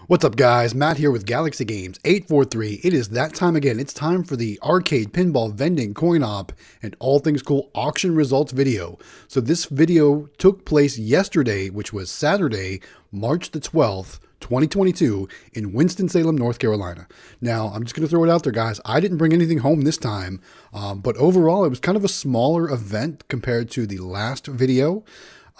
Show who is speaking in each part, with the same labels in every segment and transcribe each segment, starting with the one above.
Speaker 1: What's up, guys? Matt here with Galaxy Games 843. It is that time again. It's time for the arcade pinball vending coin op and all things cool auction results video. So this video took place yesterday, which was Saturday, March the 12th, 2022 in Winston-Salem, North Carolina. Now, I'm just going to throw it out there, guys. I didn't bring anything home this time, but overall, it was kind of a smaller event compared to the last video.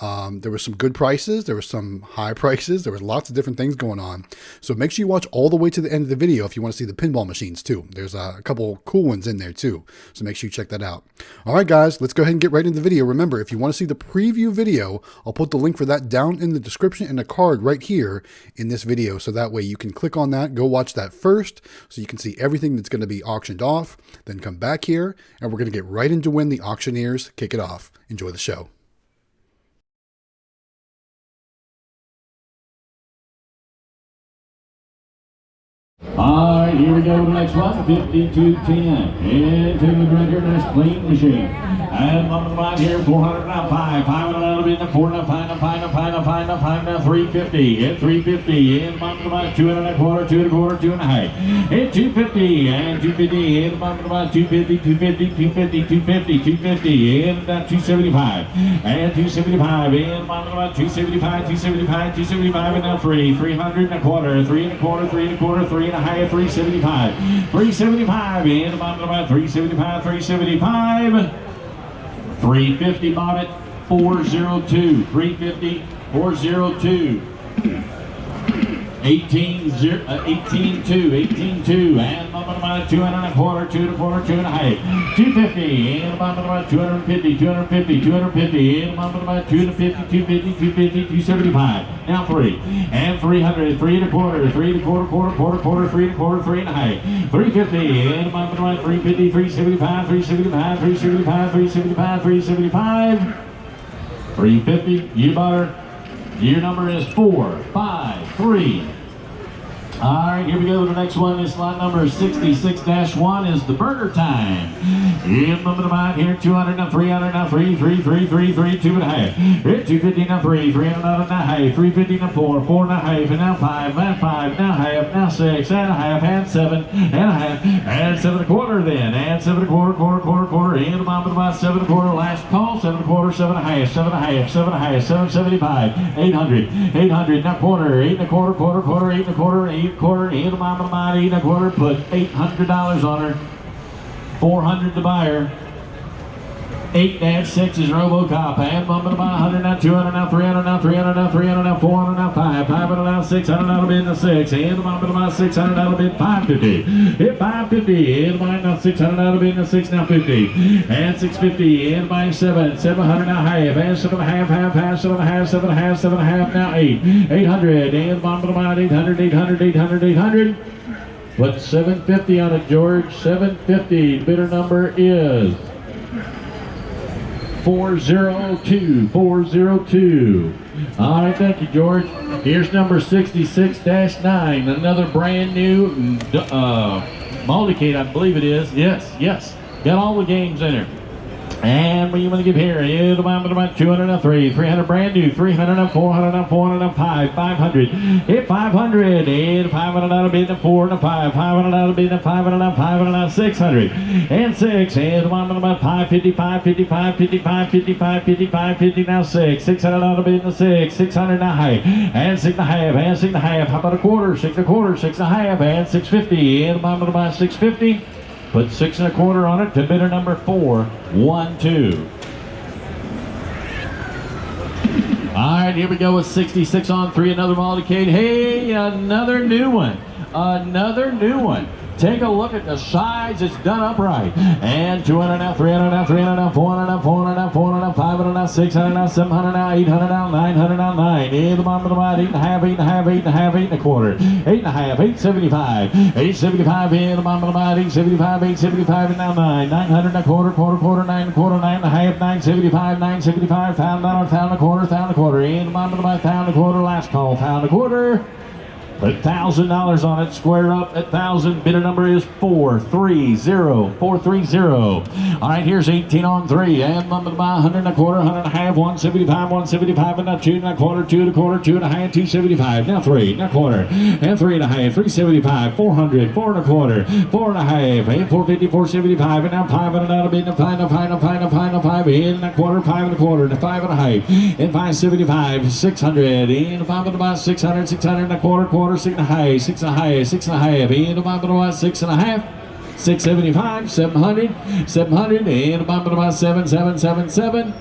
Speaker 1: There were some good prices, there were some high prices, there was lots of different things going on. So make sure you watch all the way to the end of the video if you want to see the pinball machines too. There's a couple cool ones in there too, so make sure you check that out. Alright guys, let's go ahead and get right into the video. Remember, if you want to see the preview video, I'll put the link for that down in the description and a card right here in this video, so that way you can click on that, go watch that first, so you can see everything that's going to be auctioned off, then come back here, and we're going to get right into when the auctioneers kick it off. Enjoy the show.
Speaker 2: All right, here we go. The next one, 5210. Into the drinker, nice clean machine. And on the line here, 405. 5 out of it, 4 now, 5 now, 350. At 350, in on the line, 2 and a quarter, 2 and a quarter, 2 and a half. At 250, and 250, in on the line, 250, 250, 250, 250, 250, in 275. And 275, in on the line, 275, 275, 275, and now 300 and a quarter, 3 and a quarter, 3 and a quarter, 3 and a half, 375. 375, in the bottom of the line, 375, 375. 350 bought it, 402. 350, 402. 18-2, and bottom of the line, 2 and a quarter, 2 and a quarter, 2 and a half. 250, and the bottom of the line, 250, 250, 250, and the bottom of the line, 250, 250, 250, 275. Now 3, and 300, 3 and a quarter, 3 and a quarter, quarter, 3 and a quarter, 3 and a half. 350, and the bottom of the line, 350, 375, 375, 375, 375, 375. 350, you bought her. Your number is 453. All right, here we go. The next one is slot number 66-1 is the burger time. In the mind here, 200 now, 300 now, 3, 2 and a half. 250 now, 3 and a half, 350 now, 4 and a half, and now 5, now half, now 6 and a half, and 7 and a half, and 7 and a quarter then, and 7 and a quarter, in the bottom of the box, 7 and a quarter, last call, 7 and a quarter, 7 and a half, 775, 800, now quarter, 8 and a quarter, 8 and a quarter, 8 quarter, in the bottom of the mind, 8 and a quarter, put $800 on her, 400 to buy her. 8-6 is RoboCop, and bump to buy 100 now, 200 now, 300 now, 300 now, 300 now, 400 now, 500 now, 600 now to bid the 6, and the bump to buy 600 now to bid 550. Hit 550, and buy now 600 now to bid the 6 now 50, and 650, and buy 700 now half, and 7 and a half, 7 and a half, 7 and a half now 8, 800, and bump to buy 800. Put 750 on it, George. 750. Bidder number is 402. 402. All right, thank you, George. Here's number 66-9. Another brand new multicade, I believe it is. Yes. Got all the games in there. And what you want to give here is about 200 now 300 brand new, 300 now 400 now 400 now 500. Hit 500, and 500 out of bid the 4 and a 5, 500 out of bid the 500 now 600, and 6, and about 550, 50 now 600 out of bid the 600 now high, and 6 and a half, how about a quarter, 6 and a half, and 650, and about 650. Put 6 and a quarter on it to bidder number 412. All right, here we go with 66 on 3, another multicade. Hey, another new one. Take a look at the sides, it's done upright. And 200 now, 300 now, 400 now, 400 now, 500 now, 600 now, 700 now, 800 now, 900 now, 9. In the bottom of the line, 8 and a half, 8 and a quarter. 8 and a half, 875. 875 in the bottom of the line, 875, and now 9. 900 and a quarter, 9 and a quarter, 9 and a half, 975, $1,000, $1,000 a quarter. In the bottom of the line, $1,000 a quarter, last call, $1,000 a quarter. Put $1,000 on it, square up at 1,000. Bidder number is 430. All right, here's 18 on 3. And number to buy 100 and a quarter, 100 and a half, 175, 175, and now 2 and a quarter, 2 and a quarter, 2 and a half, 275. Now 3 and a quarter, and 3 and a half, 375, 400, 4 and a quarter, 4 and a half, and 450, 475, and now 5 and a bit, and 5 and a 5 in a quarter, 5 and a quarter, and 5 and a half, and 575, 600, and 5 and about 600, 600 and a quarter, 6 and a half, 6 and a half, 6 and a half, and about 6 and a half, 675, 700, 700, and about 777.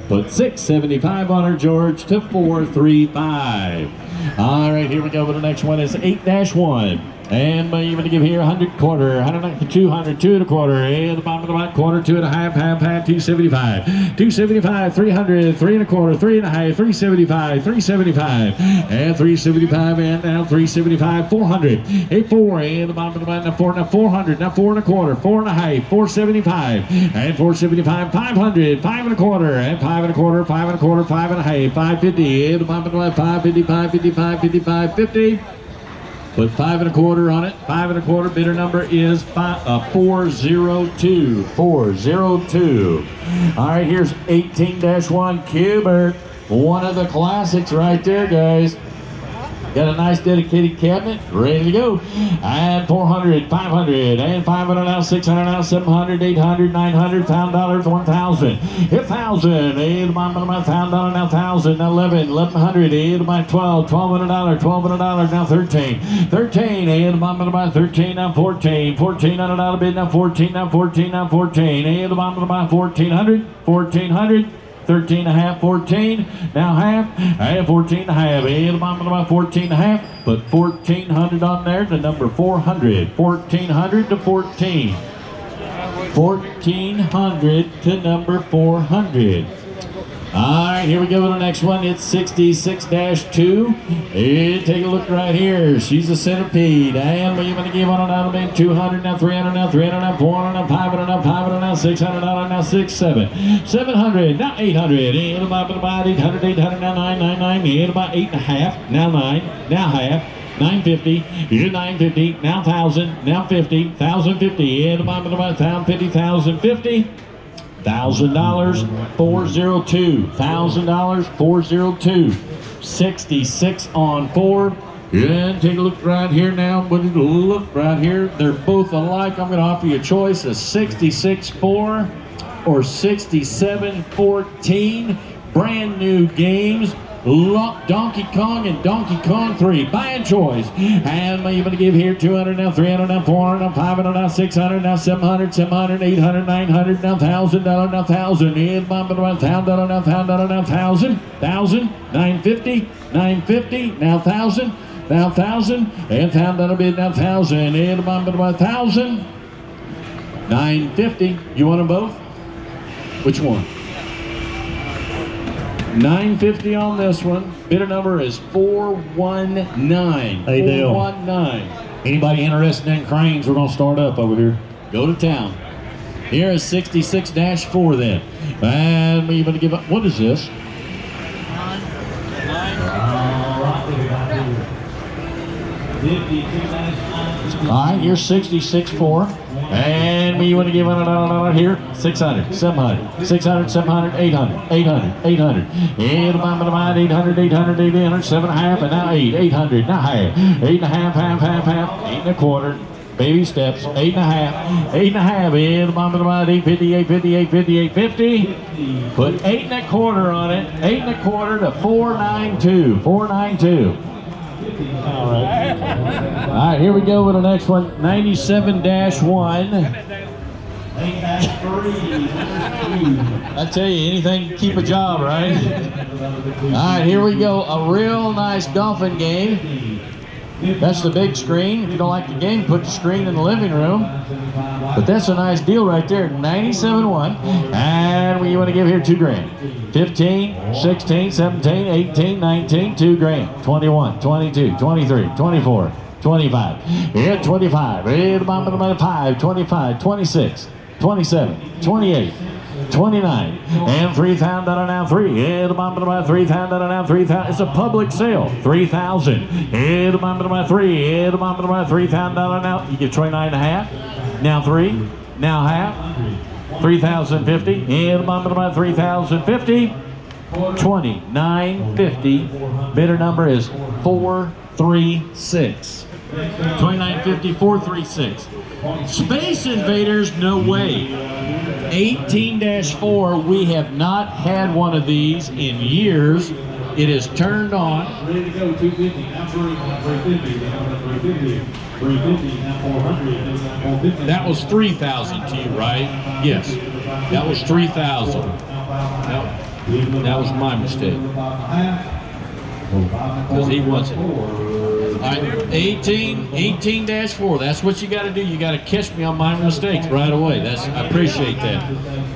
Speaker 2: Put 675 on her, George, to 435. All right, here we go. But the next one is 8-1. And you're going to give here 100 quarter, 100, 200, 2 and a quarter, and the bottom of the right quarter, 2 and a half, 275, 275, 300, 3 and a quarter, 3 and a half, 375, 375, and 375, and now 375, 400, 4, and the bottom of the right, now 4, now 400, now 4 and a quarter, 4 and a half, 475, and 475, 500, 5 and a quarter, and 5 and a quarter, 5 and a quarter, 5 and a half, 550, and the bottom of the right, 550, 555, 55, 50. Put 5 and a quarter on it. 5 and a quarter. Bidder number is 402. 402. All right, here's 18-1 Cubert. One of the classics right there, guys. Got a nice dedicated cabinet, ready to go. And 400, 500, and 500 now, 600 now, 700, 800, 900, $1,000, 1,000. Hit 1,000, and my $1,000 now, 1,000, now 11, 1,100, and my 12, $1,200, $1,200 now 13, 13, and my 13 now 14, $1,400 bid now 14, now 14, now 14, and my 1,400, 1,400. 13 and a half, 14, now half, and 14 and a half, and about 14 and a half, put 1,400 on there to number 400, 1,400 to 14, 1,400 to number 400. All right, here we go with the next one. It's 66-2. Hey, take a look right here. She's a centipede. And what are you going to give on it? Now 200, now 300, now 300, now 400, now 500, now 500, now $600, now 6, 7, 700, now 800, and about 800, 800, now 999, and about 8.5, now 9, now half. 950, here's 950, now 1,000, now 50, 1,050, and about 1,050, 1,050. $1,000, 402. $1,000, 402. 66 on 4. And take a look right here now. But look right here. They're both alike. I'm going to offer you a choice of 66-4 or 67-14. Brand new games. Donkey Kong and Donkey Kong 3. Buying choice. And you're going to give here 200, now 300, now 400, now 500, now 600, now 700, 700, 800, 900, now $1,000, now 1,000. And $1,000, now $1,000, now 1,000, 1,000, 950, 950, now 1,000, now 1,000, and $1,000 bid, now 1,000, and $1,000, 950. You want them both? Which one? 950 on this one. Bidder number is 419.
Speaker 3: Hey, Dale.
Speaker 2: 419. Anybody interested in cranes? We're gonna start up over here. Go to town. Here is 66-4 then. And we're gonna give up. What is this? All right, here's 66-4. And we want to give it here 600, 700, 600, 700, 800, 800, 800. And about 800, 800, 800, 7.5, and now 8, 800, now half, 8.5, half, 8 and a quarter. Baby steps, 8.5, 8.5, and about 850, 850, 850, 850. Put 8 and a quarter on it, 8 and a quarter to 492, 492. All right, here we go with the next one, 97-1. I tell you, anything to keep a job, right? All right, here we go, a real nice golfing game. That's the big screen. If you don't like the game, put the screen in the living room. But that's a nice deal right there, 97-1. And we want to give here $2,000. 15, 16, 17, 18, 19, $2,000. 21, 22, 23, 24, 25. Yeah, 25. 5, 25, 26, 27, 28, 29 and $3,000 now 3 and the bottom of the $3,000 now 3,000. It's a public sale. 3,000 and the bottom of 3 and the bottom of $3,000 now. You get 29 and a half. Now 3. Now half. 3,050 and the bottom of 3,050. 29.50. Bidder number is 436. 29.50, 436. Space Invaders, no way. 18-4, we have not had one of these in years. It is turned on. Ready to go, 250, now 350, 350, now 400, That was 3,000 to you, right? Yes, that was 3,000. That was my mistake. Because he wants it. All right, 18-4. That's what you got to do. You got to catch me on my mistakes right away. I appreciate that.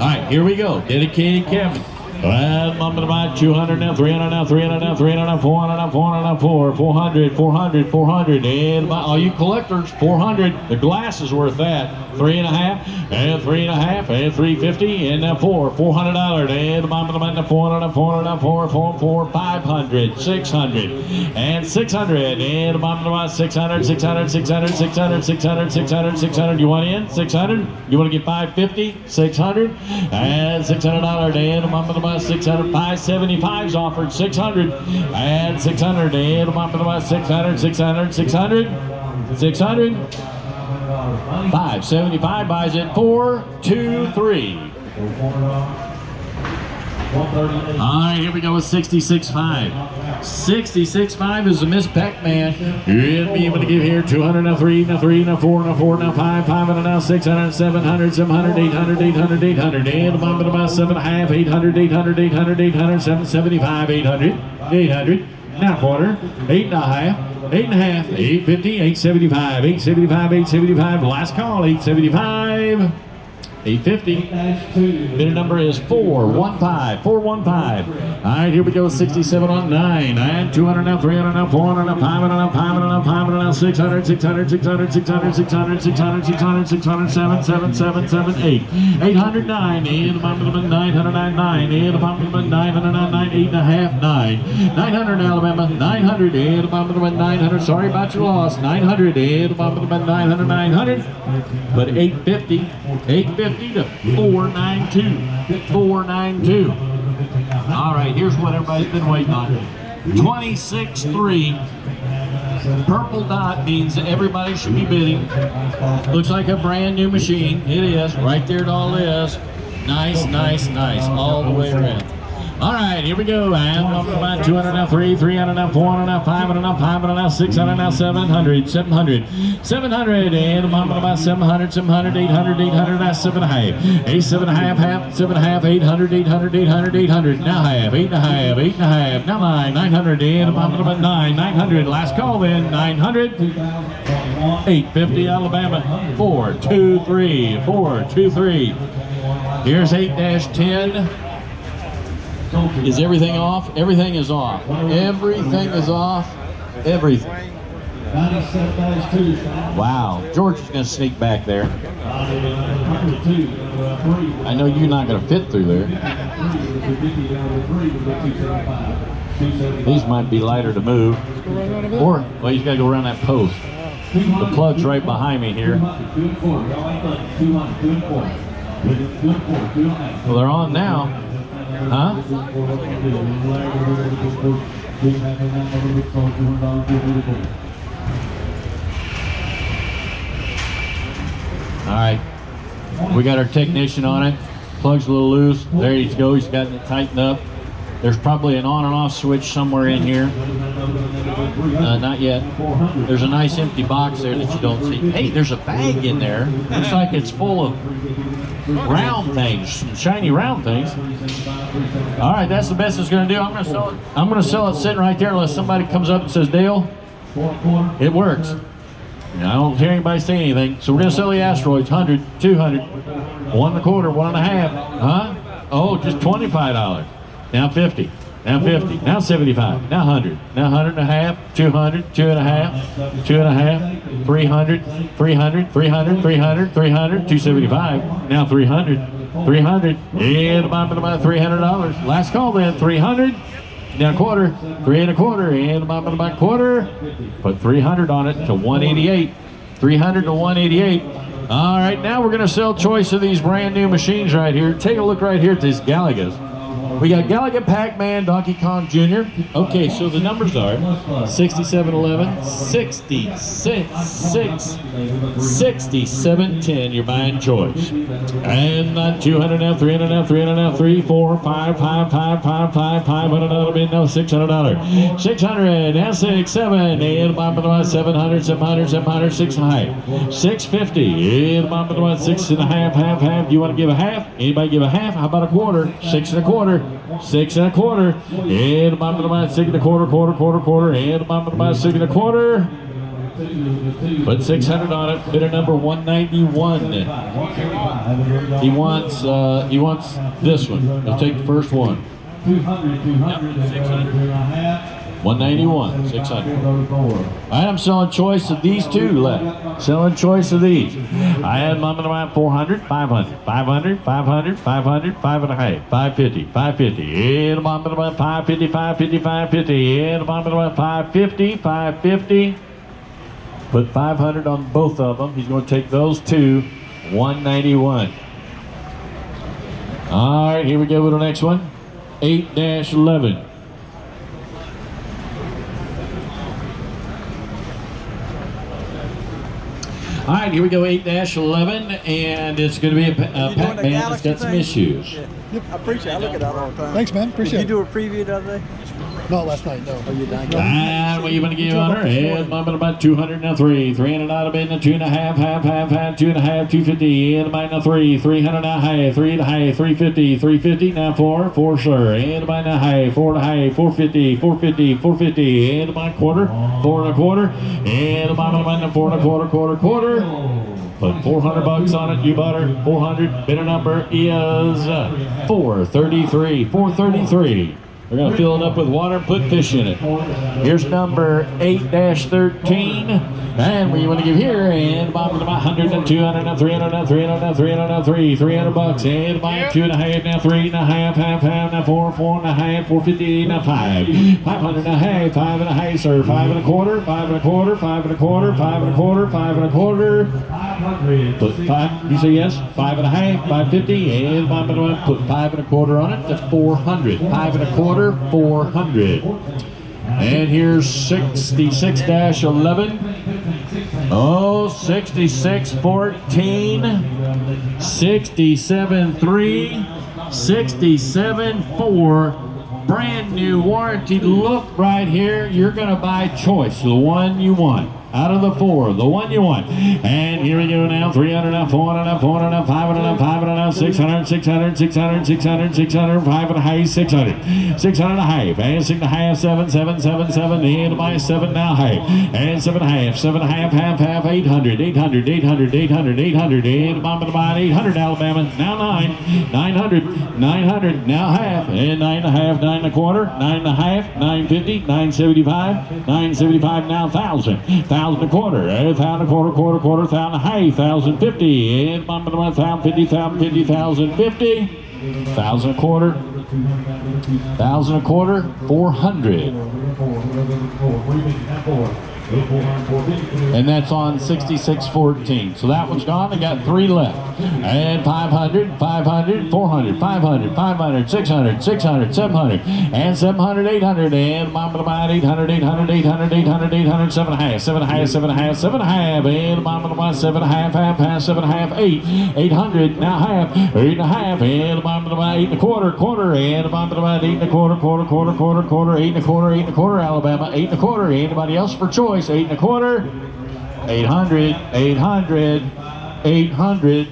Speaker 2: All right, here we go. Dedicated Kevin. 200 now, 300 now, 300 now, 300 now, 400 now, 400 now, 400, 400, 400, and all you collectors, 400. The glass is worth that. 3.5 and 3.5 and 350 and now $400 and the bottom of the 400 4 500 600 and 600 and the bottom of the 600 600 600 600 600 600 600. You want in 600? You want to get 550 600 and $600 and the bottom of the 600 575's offered 600 and 600 and the bottom of the 600 600 600 600. 575 buys it 423. All right, here we go with 66.5. 66.5 is the Miss Pac-Man. You'll be able to give here 200 now, 3 now, 3 now, 4 now, 4 now, 5, 500 now, 600, 700, 700, 800, 800, 800, and the bottom of about 7.5, 800, 800, 800, 800, 775, 800, 800. Now quarter, 8.5, 8.5, 850, 875, 875, 875. Last call, 875, 850. Bidder number is 415, 415. All right, here we go, 67 on 9. And 200 now, 300 now, 400 now, 500 now, 500 now, 500 now, 600, 600, 600, 600, 600, 600, 600, 600, 7, 7, 7, 7, 8. 809, and the bottom of the 909, 9, and the bottom of the 909, 9, 8.5, 9. 900 Alabama, 900, and the bottom of the 900. Sorry about your loss. 900, and the bottom of the 900, 900. But 850, 850 to 492, 492. All right, here's what everybody's been waiting on. 26.3. Purple dot means everybody should be bidding. Looks like a brand new machine. It is. Right there it all is. Nice, nice, nice. All the way around. All right, here we go. And 200 now, 3, 300 now, 400 now, 500 now, 500 now, 600 now, 700, 700, 700, and about 700, 700, 800, 800, now 7.5, 7.5, half, 7.5, 800, 800, 800, 800, now half, 8.5, 8.5, now 9, 900, and about 9, 900. Last call then, 900, 850 Alabama, 423, 423. Here's 8-10. Is everything off? Everything is off. Everything is off. Everything. Wow. George is going to sneak back there. I know you're not going to fit through there. These might be lighter to move. Or, well, you got to go around that post. The plug's right behind me here. Well, they're on now. Huh? All right. We got our technician on it. Plug's a little loose. There you go. He's got it tightened up. There's probably an on and off switch somewhere in here. Not yet. There's a nice empty box there that you don't see. Hey, there's a bag in there. Looks like it's full of round things, shiny round things. All right, that's the best it's going to do. I'm going to sell it. I'm going to sell it sitting right there unless somebody comes up and says, Dale, it works. I don't hear anybody say anything. So we're going to sell the asteroids, 100, 200, 1.25, 1.5. Huh? Oh, just $25. Now 50. Now 50. Now 75. Now 100. Now 100.5. 200. 2.5. 2.5. 300. 300. 300. 300. 300. 275. Now 300. 300. And about $300. Last call then, 300. Now quarter, 3 1/4, and about quarter. Put 300 on it to 188. 300 to 188. All right, now we're gonna sell choice of these brand new machines right here. Take a look right here at these Galagas. We got Galaga, Pac-Man, Donkey Kong Jr. Okay, so the numbers are 6711, 66, 6710. You're buying choice. And 200 now, 300 now, 300 now, 3, 4, 5, 5, 5, 5, 5, 500 bid no, $600. 600 now, 6, 7, and about 700, 700, 700, 6 high. 650, and about 6 1/2, half. Do you want to give a half? Anybody give a half? How about a quarter? 6 1/4. 6 1/4, and about 6 1/4, quarter, and about 6 1/4. Put 600 on it. Bidder number 191. He wants this one. He'll take the first one. 191, 600. All right, I'm selling choice of these two left. Selling choice of these. I had mom and about 400, 500, 500, 500, 500, 5 1/2, 550, 550, and mom and about 550, 550, 550, and mom and about 550, 550. Put 500 on both of them. He's going to take those two, 191. All right, here we go with the next one. 8-11. All right, here we go, 8-11, and it's going to be a Pac-Man that's got some issues.
Speaker 3: Yeah. I appreciate it. I look at that all the time.
Speaker 1: Thanks, man. Appreciate it.
Speaker 3: Did you do a preview the other day?
Speaker 1: No, last night, no.
Speaker 3: Oh, you done?
Speaker 2: And what you want to give on her? And I'm about 200 now, 3. 300 out of bid now, 2 1/2, half, 2 1/2, 250, and about now 3. 300 now, high, 3 1/2, 350, 350 now, 4, sir, and about now high, 4 1/2, 450, 450, 450, and about quarter, 4 1/4, and about now 4 1/4, quarter. Put 400 bucks on it, you bought her, 400. Bidder number is 433, 433. We're going to fill it up with water and put fish in it. Here's number 8-13. And what you want to give here, and about 100 and 200 and 300 and 300 and 300 and 300 bucks. And about 2 1/2 now, 3 1/2, half now, 4 1/2, 450 now, 5. 500 and a half, 5 1/2, sir, 5 1/4, 5 1/4, 5 1/4, 5 1/4, 5 1/4. Put 5, you say yes? 5 1/2, 550, and put 5 1/4 on it. That's 400. 5 1/4, 400. And here's 66-11. Oh, 66-14, 67-3, 67-4. Brand new warranty. Look right here. You're going to buy choice, the one you want. Out of the 4, the one you want. And here we go now. 300 now, 400 now, 400 now, 500 now, 500 now, 600, 600, 600, 600, 600, 5 1/2, 600. 600 and a half. And 6 1/2, 7, 7, 7, 7. And by 7 now, half. And 7 1/2, 7 1/2, half, 800, 800, 800, 800, 800. And about 800, Alabama. Now 9, 900, 900, now half. And 9 1/2, 9 1/4, 9 1/2, 950, 975, 975, now 1,000. 1,000 1/4, 1,000 1/4, quarter, 1,000 1/2, 1,050, and 1,050, 1,050, 1,050, 1,000 1/4, 1,000 1/4, 400. And that's on 66-14. So that one's gone. I got 3 left. And 500, 500, 400, 500, 500, 600, 600, 700, and 700, 800, and about 800, 800, 800, 800, 800, 7 1/2, 7 1/2, 7 1/2, 7 1/2, and about 7 1/2, half, 7 1/2, 8, 800, now half, 8 1/2, and about 8 1/4, quarter, and about 8 1/4, quarter, 8 1/4, Alabama, 8 1/4. Anybody else for choice? 8 1/4, 800, 800, 800,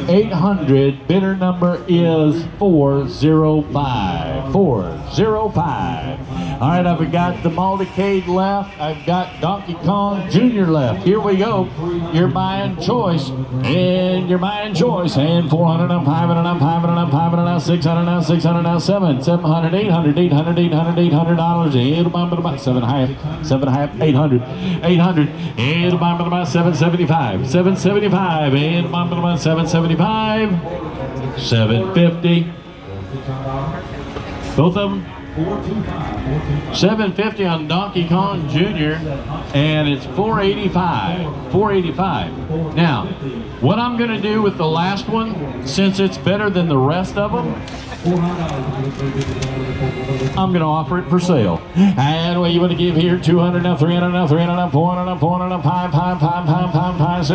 Speaker 2: 800. Bidder number is 405, 405. All right, I've got the Multicade left. I've got Donkey Kong Jr. left. Here we go. You're buying choice. And you're buying choice. And 400 now, 500 now, 500 now, 500 now, 600 now, 600 now, 700, 800, 800, 800, $800. And about 7.5, 7.5, 800, 800. And about 775, 775. And about 775, 750. Both of them. 750 on Donkey Kong Jr. and it's 485. 485. Now, what I'm going to do with the last one, since it's better than the rest of them, I'm going to offer it for sale. And what you want to give here? 200 now, 300 now, 300 now, 400 now, 400 now, 5, $600,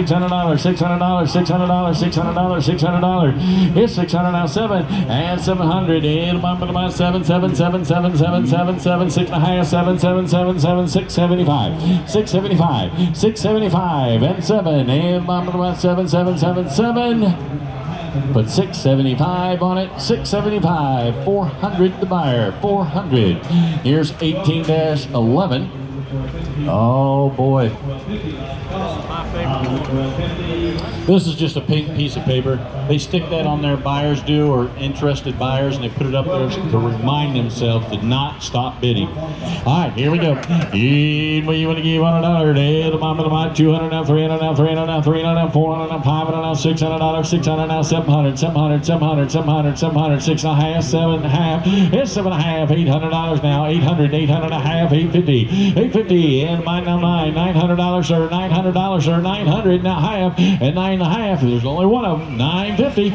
Speaker 2: $600, $600, $600, $600. It's 600 now, 7 and 700 and about 7, 7, 7, 7, 7, 7, 7, 6.5, 7, 7, 7, 7, 675, 675, 675 and 7 and about 7, 7, 7, 7. Put 675 on it, 675, 400 the buyer, 400. Here's 18-11. Oh boy. This is just a pink piece of paper. They stick that on there, buyers do, or interested buyers, and they put it up there to remind themselves to not stop bidding. All right, here we go. And what you want to give $100, 200 now, 300 now, 300 now, 300 now, 400 now, 500 now, $600, 600 now, 700, 700, 700, 700, 700, 6.5, 7.5. It's 7.5, $800 now, 800, 800 and a half, 850, 850, and mine now $900, sir, $900, sir, 900 now half, and 9.5. There's only one of them, 950,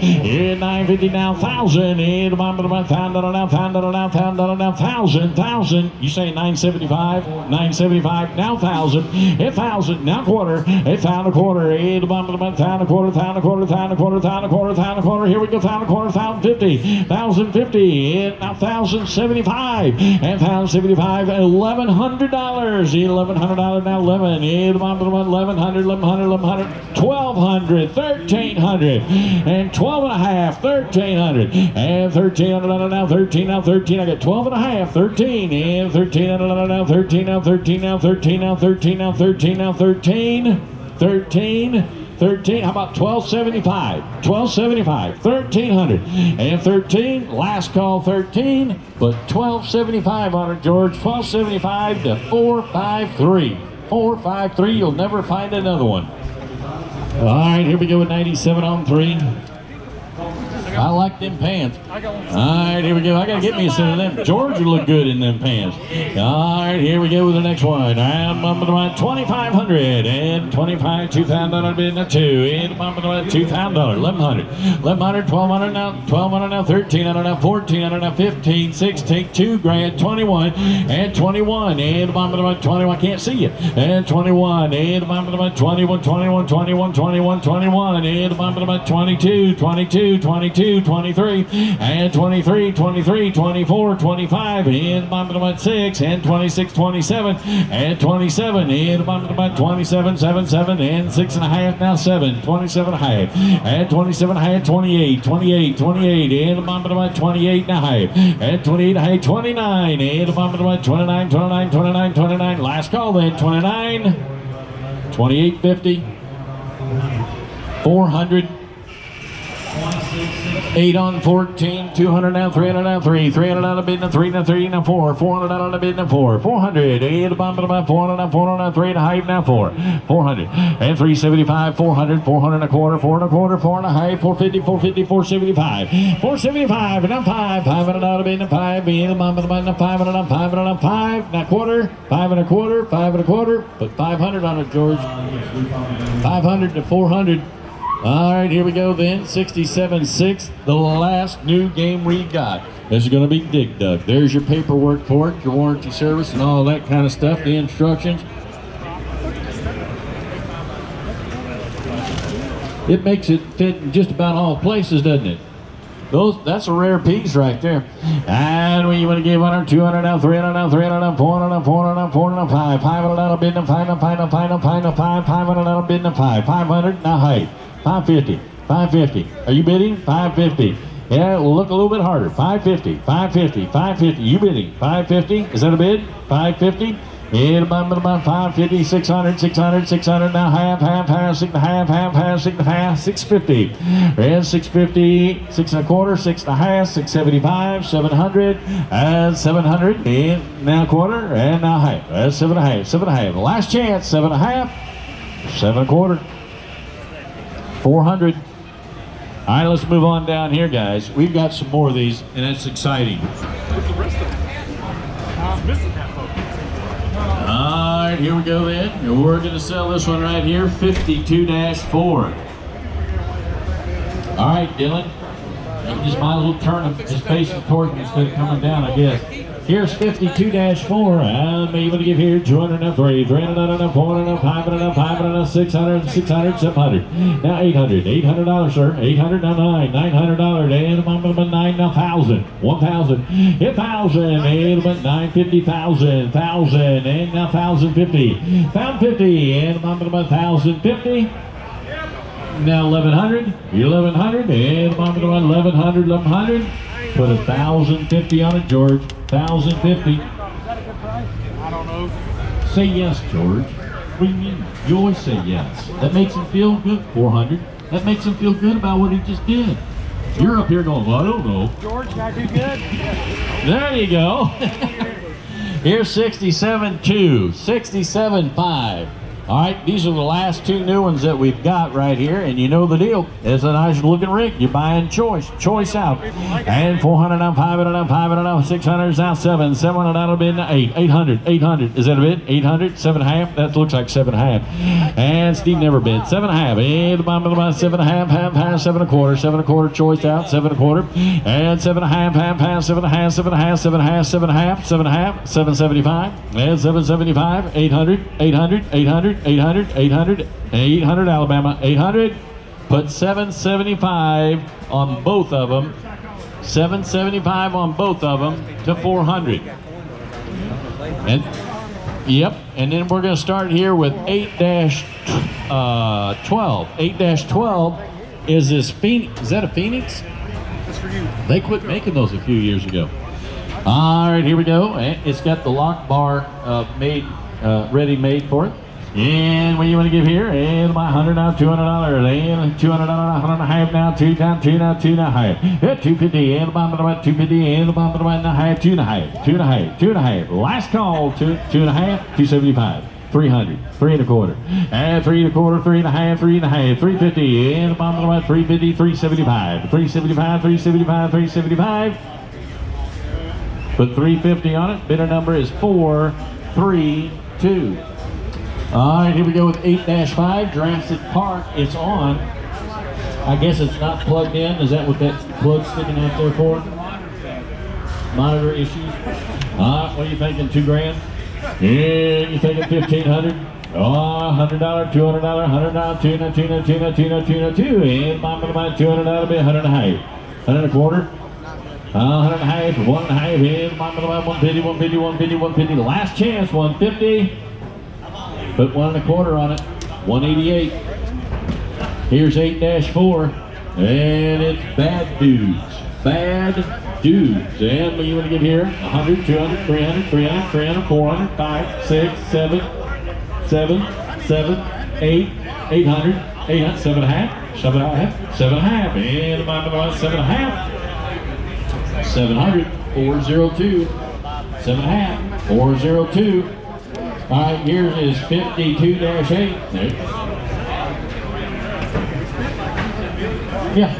Speaker 2: and 950 now, 1,000, and about $1,000 now, $1,000 now, $1,000 now, 1,000. You say 975, 975 now, 1,000, 1,000 now, quarter, 1,000 a quarter, and about $1,000 a quarter, 1,000 a quarter, 1,000 a quarter, 1,000 a quarter, 1,000 a quarter. Here we go, 1,000 a quarter, 1,050, 1,050, and now 1,075, and 1,075, $1,100, $1,100 now, 11, and about $1,100, $1,100, $1,100, $1,200, $1,300, and 12 and a half, $1,300, and $1,300 now, 13 now, 13. I got 12 and a half, 13, and $1,300 now, 13 now, 13 now, 13 now, 13 now, 13 now, 13, 13. 13, how about 1275? 1275, 1300, and 13, last call 13, but 1275 on it, George. 1275 to 453. 453, you'll never find another one. All right, here we go with 97 on 3. I like them pants. All right, here we go. I got to get me a set of them. George would look good in them pants. All right, here we go with the next one. And 2,500 and 25, $2,000 bid now 2. And $2,000, $1,100, $1,100, $1,200 now, $1,200 now, $1,300 now, $1,400 now, $15, $16, $2,000, $21 and 21 and 21. I can't see you. And 21 and 21, 21, 21, 21, 21 and 22, 22, 22. 23 and 23, 23, 24, 25 and 6 and 26, 27 and 27 and 27, 7, 7 and 6.5 now 7, 27 and a half and 27 and a half, 28, 28, 28 and 28 and a half and 28 and a half, 29 and 29, 29, 29, 29. Last call then, 29, 28.50, 400. 8 on 14, 200 now, 300 now, 3, 300 out of bid now, 3 now, 3 now, 4, 400 out of bid now, 4, 400, 8 about 400 now, 400 now, 3 and a half now, 4, 400, and 375, 400, 400 and a quarter, 4 and a quarter, 4 and a half, 450, 450, 475, 475, and I'm 5, 500 out of bid now, 5, and about 500 now, 500 now, 5 and a quarter, 5 and a quarter, 5 and a quarter, put 500 on it, George, 500 to 400. All right, here we go then, 67.6, the last new game we got. This is going to be Dig Dug. There's your paperwork for it, your warranty service and all that kind of stuff, the instructions. It makes it fit in just about all places, doesn't it? That's a rare piece right there. And we want to give 100, 200 now, 300 now, 300 now, 400 now, 400 now, 400 now, 5, 500 now, bid now, 5 now, 5 now, 5 now, 5 now, 5, 500 now, bid now, 5, 500 now, height. 550, 550. Are you bidding? 550. Yeah, it will look a little bit harder. 550, 550, 550. You bidding? 550? Is that a bid? 550? In about 550, 600, 600, 600. Now half, 6 and a half, 6 and a half, 650. And 650, 6 and a quarter, 6 and a half, 675, 700, and 700. And now quarter, and now half. That's 7 and a half, 7 and a half. Last chance, 7 and a half, 7 and a quarter, 400. All right, let's move on down here, guys. We've got some more of these, and it's exciting.
Speaker 4: What's the rest of it? It's missing half of it.
Speaker 2: All right, here we go then. We're going to sell this one right here, 52-4. All right, Dylan. You just might as well turn him, just facing toward him instead of coming down, I guess. Here's 52-4. I'm able to give here 200 and 3, 300 and 400 and 500 and 500 and 600, 600, 700. Now 800, $800, sir. 800 now 9, $900 and I'm 9 now 1,000, 1,000, 1,000 and 950, 1,000, and now 1,050, 1,050 and I'm 1,050. Now 1,100, 1,100 and I'm 1,100, 1,100. Put 1,050 on it, George. 1,050.
Speaker 4: I don't know.
Speaker 2: Say yes, George. What do you mean? You always say yes. That makes him feel good. 400. That makes him feel good about what he just did. You're up here going, well, I don't know.
Speaker 4: George, can I do good?
Speaker 2: There you go. Here's 67.2, 67.5. All right, these are the last two new ones that we've got right here, and you know the deal. It's a nice looking rig. You're buying choice out. And 400 on 500 on 500 on 600 is now 7, 700 that'll be 8, 800, 800. Is that a bid? 800, 7.5. That looks like 7.5. And Steve never bid. 7.5. And the bottom of the 7.5, half, 7 and a quarter, 7 and a quarter, choice out, 7 and a quarter, and 7.5, half, 7.5, 7.5, 7.5, 7.5, 7.5, 775, and 775, 800, 800, 800. 800, 800, 800 Alabama, 800. Put 775 on both of them. 775 on both of them to 400. And yep, and then we're going to start here with 8-12. 8-12 is this Phoenix. Is that a Phoenix?
Speaker 4: That's for you.
Speaker 2: They quit making those a few years ago. All right, here we go. It's got the lock bar ready made for it. And what do you want to give here? And my 100 now, $200, and $200, 100 and a half now, 2 down, 2 now, 2 now, half. 250, and the bottom of the 250, and the bottom of the now, half, 2 and a half, 2 and a half, 2 and a half. Last call, 2 and a half, 275, 300, 3 and a quarter, and 3 and a quarter, 3 and a half, 3 and a half, 350, and the bottom of the 350, 375, 375, 375, 375. Put 350 on it. Bidder number is 432. All right, here we go with 8-5, Jurassic Park. It's on. I guess it's not plugged in. Is that what that plug's sticking out there for? Monitor issues. What are you thinking, $2,000? Yeah, you thinking 1,500? Oh, $100, $200, $100, 2 now, 2 now, 2 now, 2 now, 2 now, 2. And bottom of the $200 will be 100 and a half. 100 and a quarter. 100 and a half, 1 and a half. And bottom of the 150, 150, 150, 150. Last chance, 150. Put 1 and a quarter on it, 188. Here's 8-4, and it's Bad Dudes. Bad Dudes. And what do you want to give here? 100, 200, 300, 300, 300, 400, 5, 6, 7, 7, 7, 8, 800, 800, 7.5, 7.5, 7.5, and about 7.5. 700, 402, 7.5, 402. All right, here is 52-8. There. Yeah.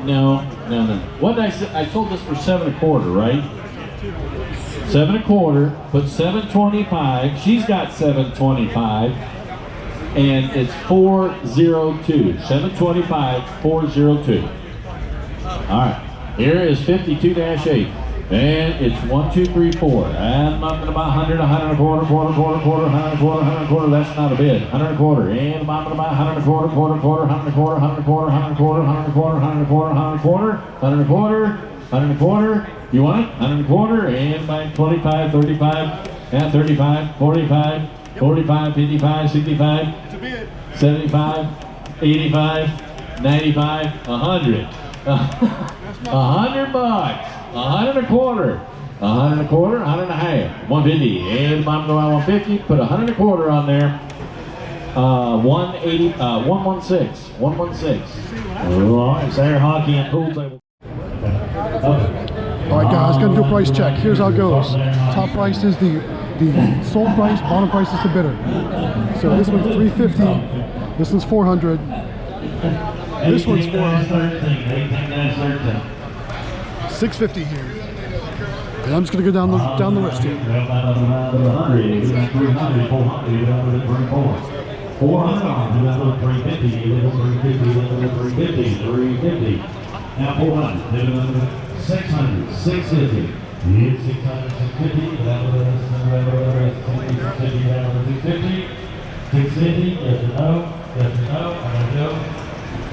Speaker 2: No. What did I say? I sold this for 7 and a quarter, right? 7 and a quarter. Put 725. She's got 725, and it's 402. 725, 402. All right. Here is 52-8. And it's 1, 2, 3, 4. And I'm about 100, 100 and a quarter, quarter, 100 and a quarter, 100 and a quarter. That's not a bid. 100 and a quarter. And I'm about 100 and a quarter, quarter, 100 and a quarter, 100 and a quarter, 100 and a quarter, 100 and a quarter, 100 and a quarter, 100 and a quarter, 100 and a quarter, 100 and a quarter. You want it? 100 and a quarter. And by 25, 35, and 35, 45, 45, 55, 65, 75, 85, 95, 100. 100 bucks, 100 a quarter, 100 a quarter, 100 and a half, 150. And I'm going 150. Put 100 a quarter on there. 180, 116, 116. All right, Saturday hockey and pool table.
Speaker 1: All right, guys, gonna do a price check. Here's how it goes. Top price is the sold price. Bottom price is the bidder. So this one's $350. This one's $400. This one's $400. $650 here. And I'm just gonna go down the list here.
Speaker 2: 400, 350, 350. Now 400, 600, 650. 650, yes or no, I don't know.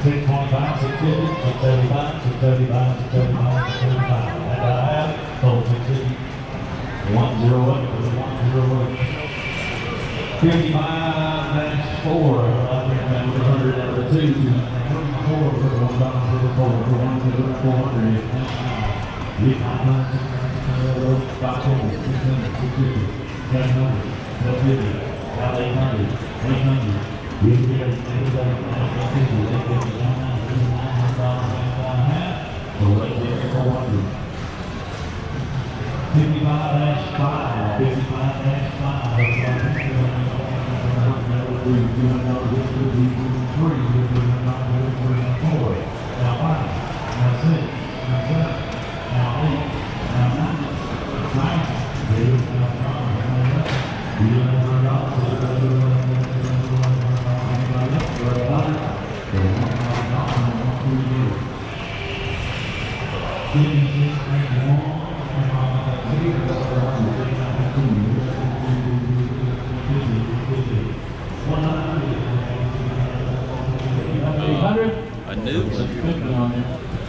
Speaker 2: 625, 650, 675, 675, 675, 675. That's all I have. Total 650. 101, 101. 55-4, 100 out of 2,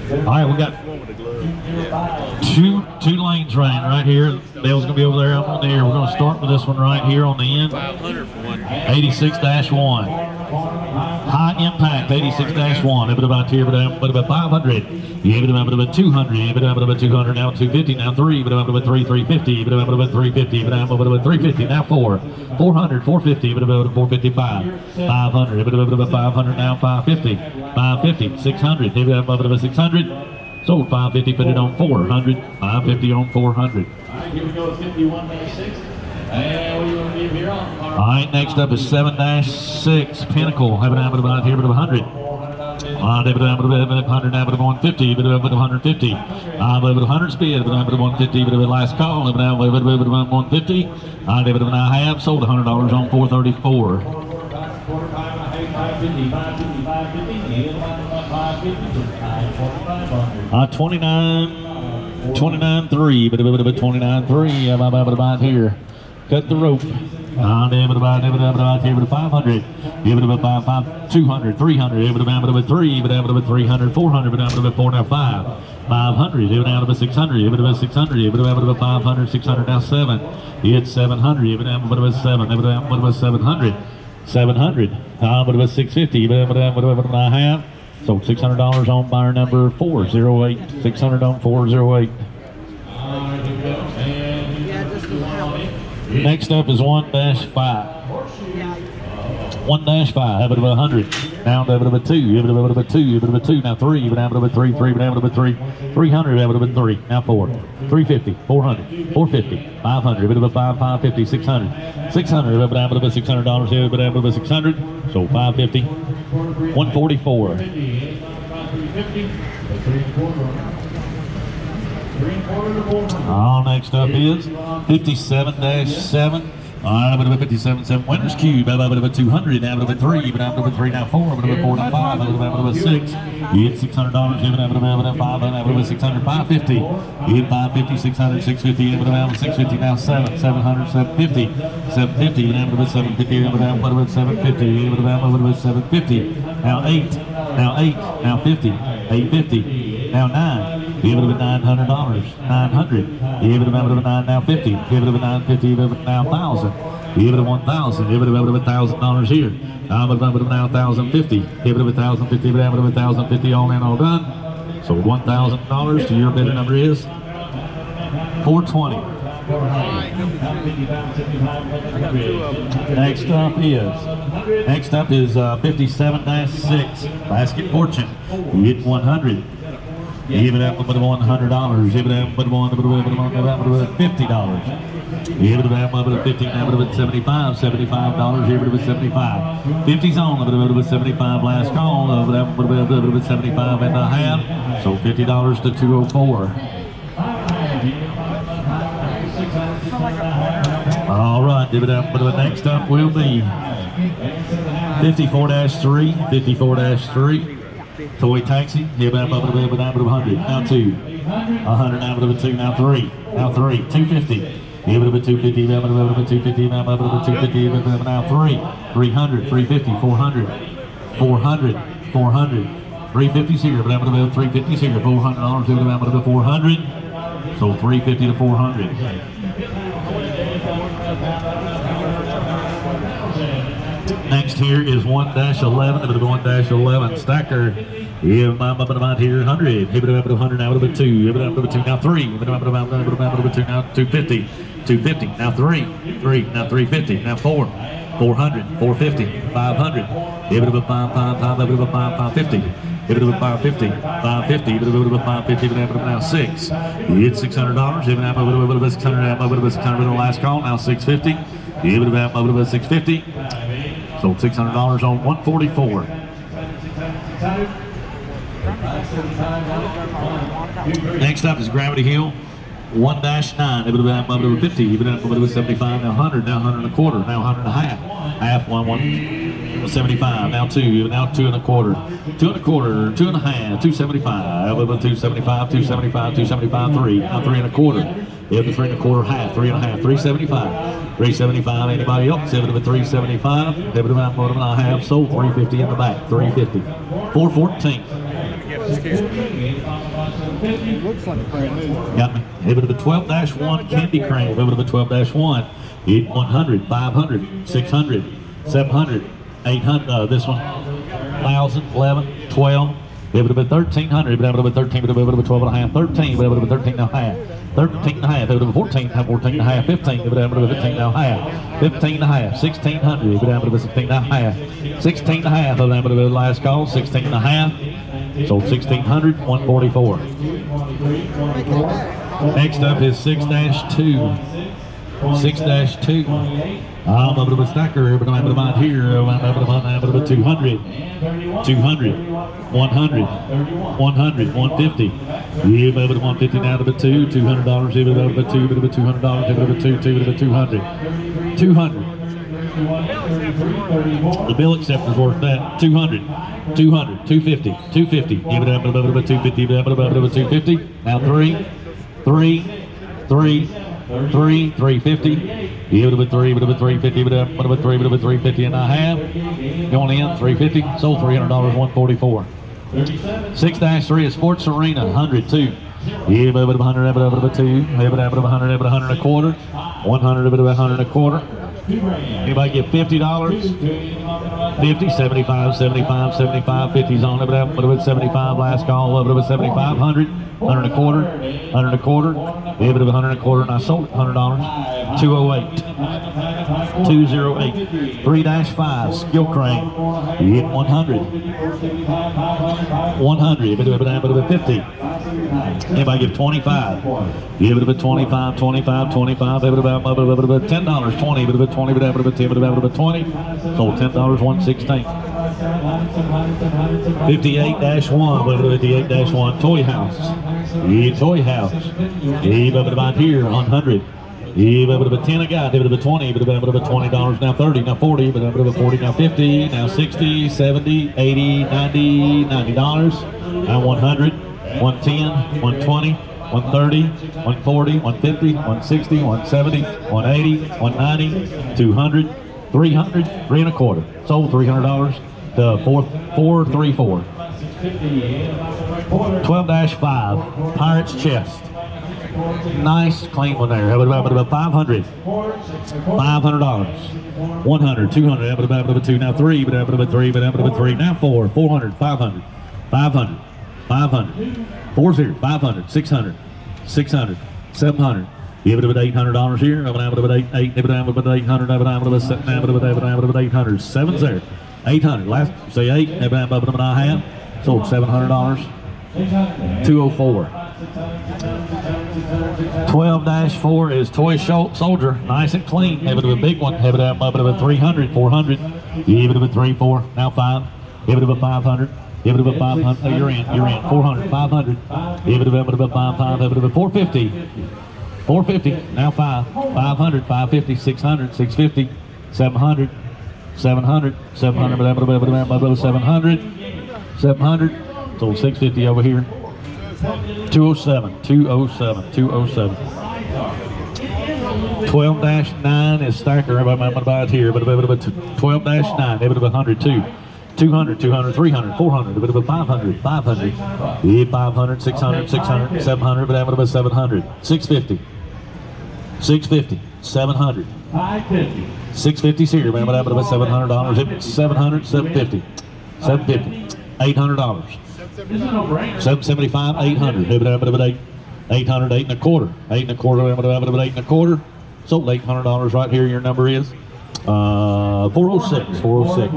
Speaker 5: All right, we got two lanes right here. Dale's gonna be over there up on the air. We're gonna start with this one right here on the end. 86-1. High impact 86-1. About here, but about 500. About 200. About 200. Now 250. Now 3. About 350. About 350. About 350. Now 4. 400. 450. About 455. 500. About 500. Now 550. 550. 600. About 600. Sold 550. Put it on 400. 550 on 400.
Speaker 2: All right, here we go with 51-6. And what do you want to give here on?
Speaker 5: All right, next up is 7-6 Pinnacle. Have it out about here, but 100. 100 now, but 150, but 150. 100 speed, but 150, but last call, but 150. I now have sold $100 on 434. 29.3, but 29.3. About here. Cut the rope. About 500. Give it about 200, 300. About 3. About 300, 400. About 4 now 5. 500. Give it out about 600. Give it about 600. Give it about 500. 600 now 7. It's 700. Give it out about 7. Give it out about 700. 700. About 650. About I have. So $600 on buyer number 408. 600 on 408. Next up is 1-5. 1-5. Have it about 100. Now have it about 2. Have it about 2. Have it about 2. Now 3. Have it about 3. 3. Have it about 3. 300. Have it about 3. Now 4. 350. 400. 450. 500. Have it about 5. 550. 600. 600. Have it about $600 here. Have it about 600. So 550. 144. Next up is 57-7. About 57-7 Winners Cube. About 200. Now about 3. About 3 now 4. About 4 now 5. About 6. It's $600. About 500. About 600. 550. It's 550. 600. 650. About 650. Now 7. 700. 750. 750. About 750. About 750. About 750. Now 8. Now 8. Now 50. 850. Now 9. Give it a $900. 900. Give it a $9 now 50. Give it a $950. Give it a now 1,000. Give it a 1,000. Give it a $1,000 here. Now $1,050. Give it a $1,050. Give it a $1,050. All in, all done. So $1,000 to your bidder number is 420. Next up is 57-6 Basket Fortune. You get 100. Give it up with $100. Give it up with $50. Give it up with 50. Now with $75. $75. Give it with 75. 50's on. With 75 last call. With 75 and a half. So $50 to 204. All right, give it up. But next up will be 54-3. 54-3. Toy Taxi. Give it up with 100. Now 2. 100. Now with 2. Now 3. Now 3. 250. Give it up with 250. Now with 250. Now with 250. Now 3. 300. 350. 400. 400. 400. 350's here. But with 350's here. $400. Give it up with 400. So 350 to 400. Next here is 1-11. 1-11 Stacker. Give my here 100. Give it up 100. Now with 2. Give it up with 2. Now 3. Give it up with 2. Now 250. 250. Now 3. 3. Now 350. Now 4. 400. 450. 500. Give it up 5. Give it up 550. Give it up 550. 550. Give it up 550. Give it up now 6. You get $600. Give it up with 600. With 600 last call. Now 650. Give it up with 650. So $600 on 144. Next up is Gravity Hill. 1-9. It would have been 50. Even up with 75. Now 100. Now 100 and a quarter. Now 100 and a half. Half 175. Now 2. Now 2 and a quarter. 2 and a quarter. 2 and a half. 275. With 275. 275. 275. 3. Now 3 and a quarter. You have the 3 and a quarter half. 3 and a half. 375. 375. Anybody else? 7 with 375. 7 with a half. Sold 350 in the back. 350. 414.
Speaker 3: Looks like a brand new.
Speaker 5: Got me. Give it a 12-1 Candy Crane. Give it a 12-1. Hit 100, 500, 600, 700, 800. This one, 1,000, 11, 12. Give it a 1,300. Give it a 13. Give it a 12 and a half. 13. Give it a 13 and a half. 13 and a half. Give it a 14. 14 and a half. 15. Give it a 15 and a half. 15 and a half. 1,600. Give it a 16 and a half. 16 and a half. Give it a last call. 16 and a half. So 1,600, 144. Next up is 6-2. 6-2. I'm up to the stacker, but I'm about here. I'm up to 200. 200. 100. 100. 150. Give over to 150 now to the 2. $200. Give it over to 2. Give it to $200. Give it over to 2. Give it to 200. 200. The bill acceptor's worth that. 200. 200. 250. 250. Give it up to 250. Give it up to 250. Now 3. 3. 3. 3, 350. Give it a 3, but a 350, but a 3, but a 350 and a half. Going in 350. Sold $300, 144. 6-3 is Sports Arena, 102. Give it a 100, but a 2. Give it a 100, but 100 and a quarter. 100, but 100 and a quarter. Anybody get $50? 50, 75, 75, 75, 50's on it, but 75 last call, but 75, 100, 100 and a quarter, 100 and a quarter, give it a 100 and a quarter, and I sold it $100, 208, 208, 3-5, Skill Crane, you hit 100, 100, but 50. Anybody give 25? Give it a 25, 25, 25, $10, 20, but 20, but 10, but 10, but 20. Sold $10, 116. 58-1, but 58-1, Toy House. Yeah, Toy House. Yeah, but about here, 100. Yeah, but a 10 a guy, but a 20, but $20, now 30, now 40, but 40, now 50, now 60, 70, 80, 90, $90, now 100, 110, 120, 130, 140, 150, 160, 170, 180, 190, 200, 300, 3 and a quarter. Sold $300 to 434. 12-5, Pirate's Chest. Nice, clean one there. $500. $500. 100, 200, 2, now 3, 3, now 4, 400, 500, 500, 500, 40, 500, 600, 600, 700. Give it $800 here. $800, 800, 7's there. 800, last, say 8, half, sold $700. 204. 12-4 is Toy Soldier, nice and clean. Have it a big one. Have it up a 300, 400. Give it a 3, 4. Now 5. Give it a 500. Give it a 500. You're in. 400, 500. Give it a 5, 5. Have it a 450. 450. Now 5. 500, 550, 600, 650, 700, 700, 700. 700, 700. Sold 650 over here. 207, 207, 207. 12-9 is Stacker. I'm going to buy it here. But 12-9, maybe 100, 200, 200, 300, 400, a bit of a 500, 500, 500, 600, 600, 700, but a bit of 700, 650, 650, 700, 650's here, man, but a bit of $700, 700, 750, 750, $800. 775, 800, 800, 8 and a quarter, 8 and a quarter, 8 and a quarter. Sold $800 right here. Your number is 406, 406.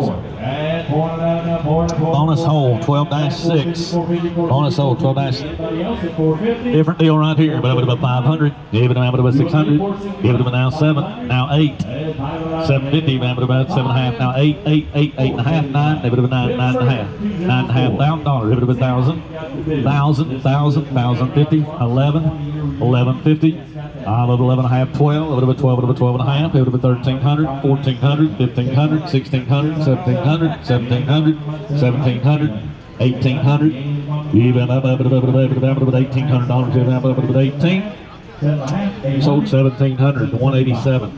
Speaker 5: Bonus hole 12-6. Bonus hole 12-. Different deal right here, but about 500. Give it about 600. Give it now 7. Now 8. 750. About 7.5. Now 8, 8, 8, 8.5, 9. Give it about 9, 9.5. $9,500. Give it about 1,000. 1,000, 1,000, 1,050. 11, 1150. 11.5, 12, over 12, over 12.5, over 1,300, 1,400, 1,500, 1,600, 1,700, 1,700, 1,700, 1,800, even up $1,800, over 18. Sold 1,700, 187.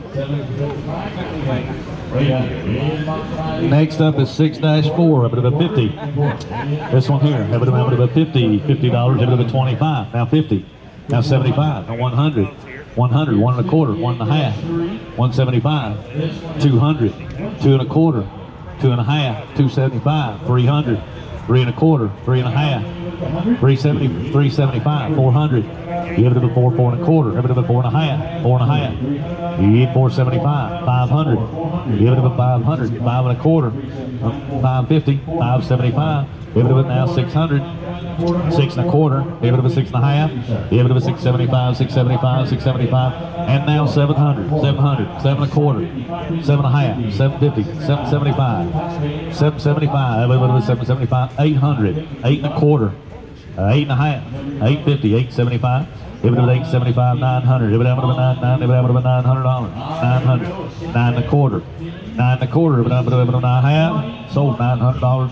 Speaker 5: Next up is 6-4, up at 50. This one here, have it about $50, $50, have it about 25, now 50, now 75, now 100. 100, 1 and a quarter, 1.5, 175, 200, 2 and a quarter, 2.5, 275, 300, 3 and a quarter, 3.5, 370, 375, 400. Give it a 4, 4 and a quarter, give it a 4.5, 4.5. You get 475, 500. Give it a 500, 5 and a quarter, 550, 575. Give it a now 600. 6 and a quarter, give it a 6.5, give it a 675, 675, 675, and now 700, 700, 7 and a quarter, 7.5, 750, 775, 775, 775, 800, 8 and a quarter, 8.5, 850, 875, give it a 875, 900, give it a $900, $900, 9 and a quarter, 9 and a quarter, give it a 9.5, sold $900.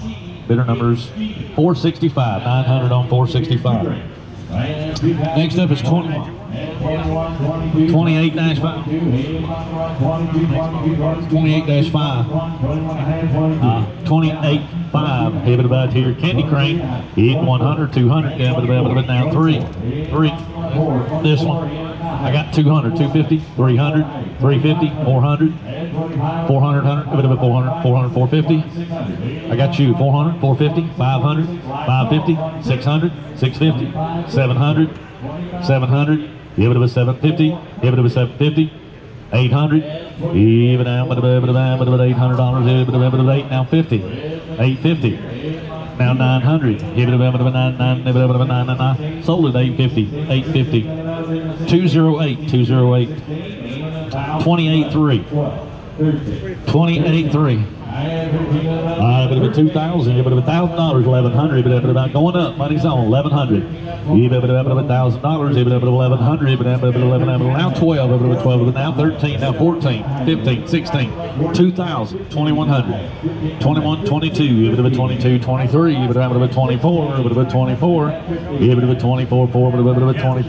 Speaker 5: Bidder numbers 465, 900 on 465. Next up is 28-5. 28-5. 28-5. Have it about here. Candy Crane. Hit 100, 200. Down but now 3. This one. I got 200, 250, 300, 350, 400, 400, 100, a bit of a 400, 400, 450. I got you 400, 450, 500, 550, 600, 650, 700, 700, give it a 750, give it a 750, 800, even out with $800, give it a 8, now 50, 850. Now 900, give it a 9, sold at 850, 850, 208, 208, 28.3, 28.3. But if it's 2,000, if it's $1,000, 1,100, but if it's about going up, money's on 1,100. If it's $1,000, if it's 1,100, if it's 11, now 12, if it's 12, now 13, now 14, 15, 16, 2,000, 2,100, 21, 22, if it's 22, 23, if it's 24, if it's 24, if it's 24, 4, if it's 20,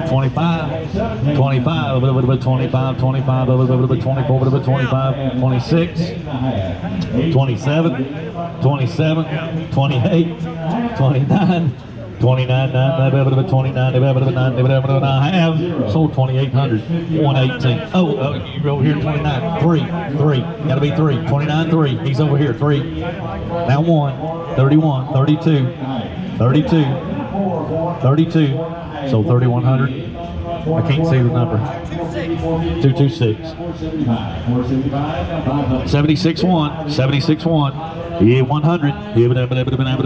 Speaker 5: 25, 25, if it's 25, 25, if it's 24, if it's 25, 26. 27, 27, 28, 29, 29, 9, 29, 9, I have sold 2,800, 118. Oh, you're over here, 29, 3, gotta be 3, 29, 3, he's over here, 3. Now 1, 31, 32, 32, 32, sold 3,100. I can't see the number. 226. 76.1. 76.1. Yeah, 100.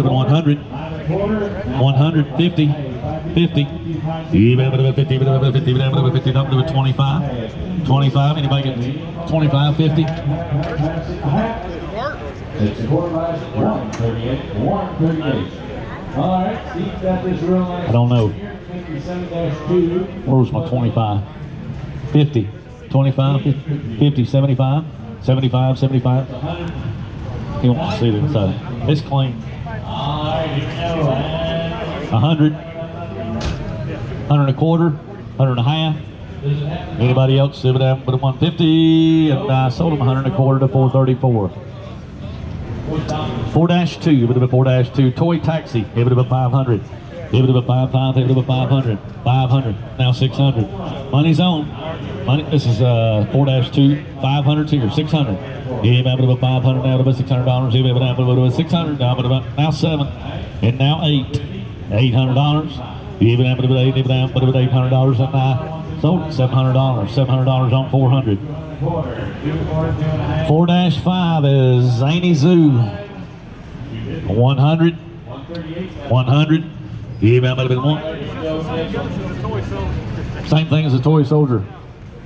Speaker 5: 100. 150. 50. 50. 50. 25. 25. Anybody get 25, 50?
Speaker 2: It's quarterback 138. 138. All right, Steve got this real nice.
Speaker 5: I don't know.
Speaker 2: 57-2.
Speaker 5: Where was my 25? 50. 25, 50, 75, 75, 75. You want to see the inside. It's clean. 100. 100 and a quarter. 100 and a half. Anybody else? Sit down with a 150. And I sold them 100 and a quarter to 434. 4-2, bit of a 4-2, toy taxi, give it a 500, give it a 5, give it a 500, 500, now 600, money's on, money, this is 4-2, 500 here, 600, give it a 500, now about $600, give it a 600, now 7, and now 8, $800, give it a $800, and I sold $700, $700 on 400. 4-5 is Zany Zoo. 100. 100. Give out a bit more. Same thing as a toy soldier.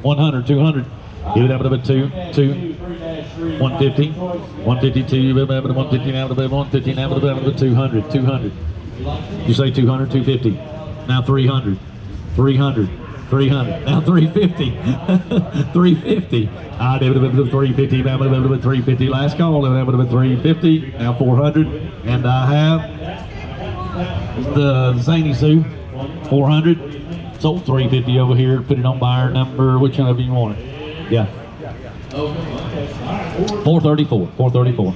Speaker 5: 100, 200. Give it up a bit 2, 150. 152. 150 now to 150 now to 200. 200. You say 200, 250. Now 300. 300. 300, now 350, 350, I did it with 350, now with 350, last call, with 350, now 400, and I have the Zany Zoo, 400, sold 350 over here, put it on buyer number, whichever you want it, yeah, 434, 434.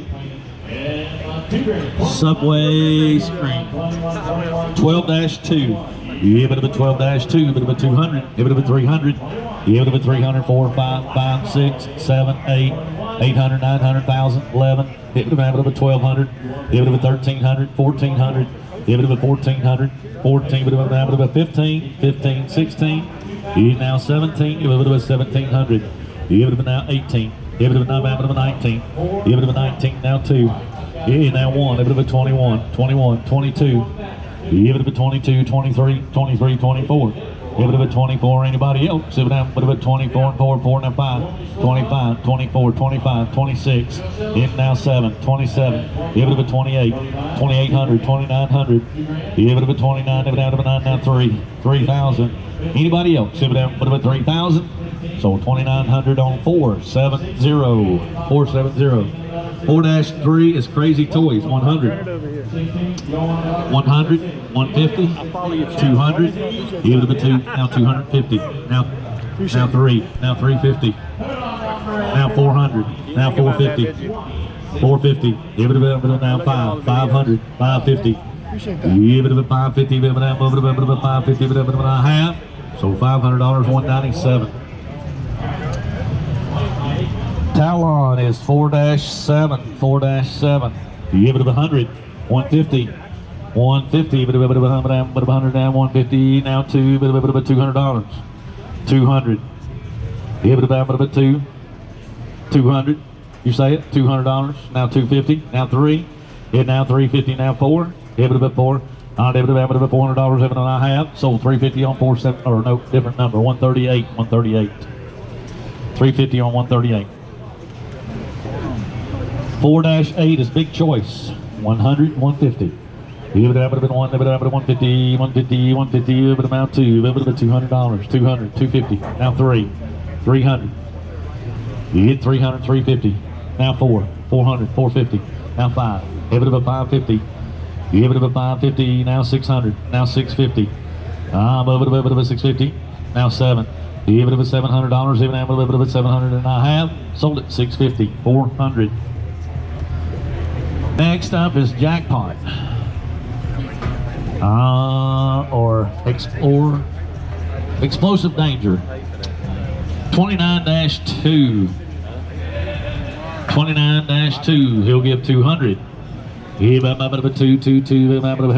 Speaker 5: Subway screen, 12-2. Yeah, bit of a 12-2, bit of a 200, bit of a 300, yeah, bit of a 300, 4, 5, 5, 6, 7, 8, 800, 900, 1,000, 11, hit with a bit of a 1,200, yeah, bit of a 1,300, 1,400, yeah, bit of a 1,400, 14, bit of a 15, 15, 16, yeah, now 17, yeah, bit of a 1,700, yeah, bit of a now 18, yeah, bit of a 19, yeah, bit of a 19, now 2, yeah, now 1, bit of a 21, 21, 22, give it a 22, 23, 23, 24. Give it a 24. Anybody else? Give it a 24, 4, 4, now 5, 25, 24, 25, 26. Hit now 7, 27. Give it a 28, 2,800, 2,900. Give it a 29, give it out of a 9, now 3, 3,000. Anybody else? Give it a 3,000. So 2,900 on 470, 470. 4-3 is Crazy Toys, 100. 100, 150, 200, give it a 2, now 250, now 3, now 350, now 400, now 450, 450, give it a now 5, 500, 550, give it a 550, give it a 550, give it a half, so $500, 197. Talon is 4-7, 4-7. Give it a 100, 150, 150, but a 100 down, 150, now 2, but a $200, 200. Give it about 2, 200. You say it, $200, now 250, now 3, hit now 350, now 4, give it about 4. I'll give it about $400, even though I have sold 350 on 47, or no, different number, 138, 138. 350 on 138. 4-8 is Big Choice, 100, 150. Give it up a 1, give it up a 150, 150, 150, give it about 2, give it about $200, 200, 250, now 3, 300. You hit 300, 350, now 4, 400, 450, now 5, give it about 550, give it about 550, now 600, now 650, above a 650, now 7. Give it about $700, even a little bit of 700, and I have sold it 650, 400. Next up is Jackpot. or explosive danger. 29-2. 29-2. He'll give 200. He'll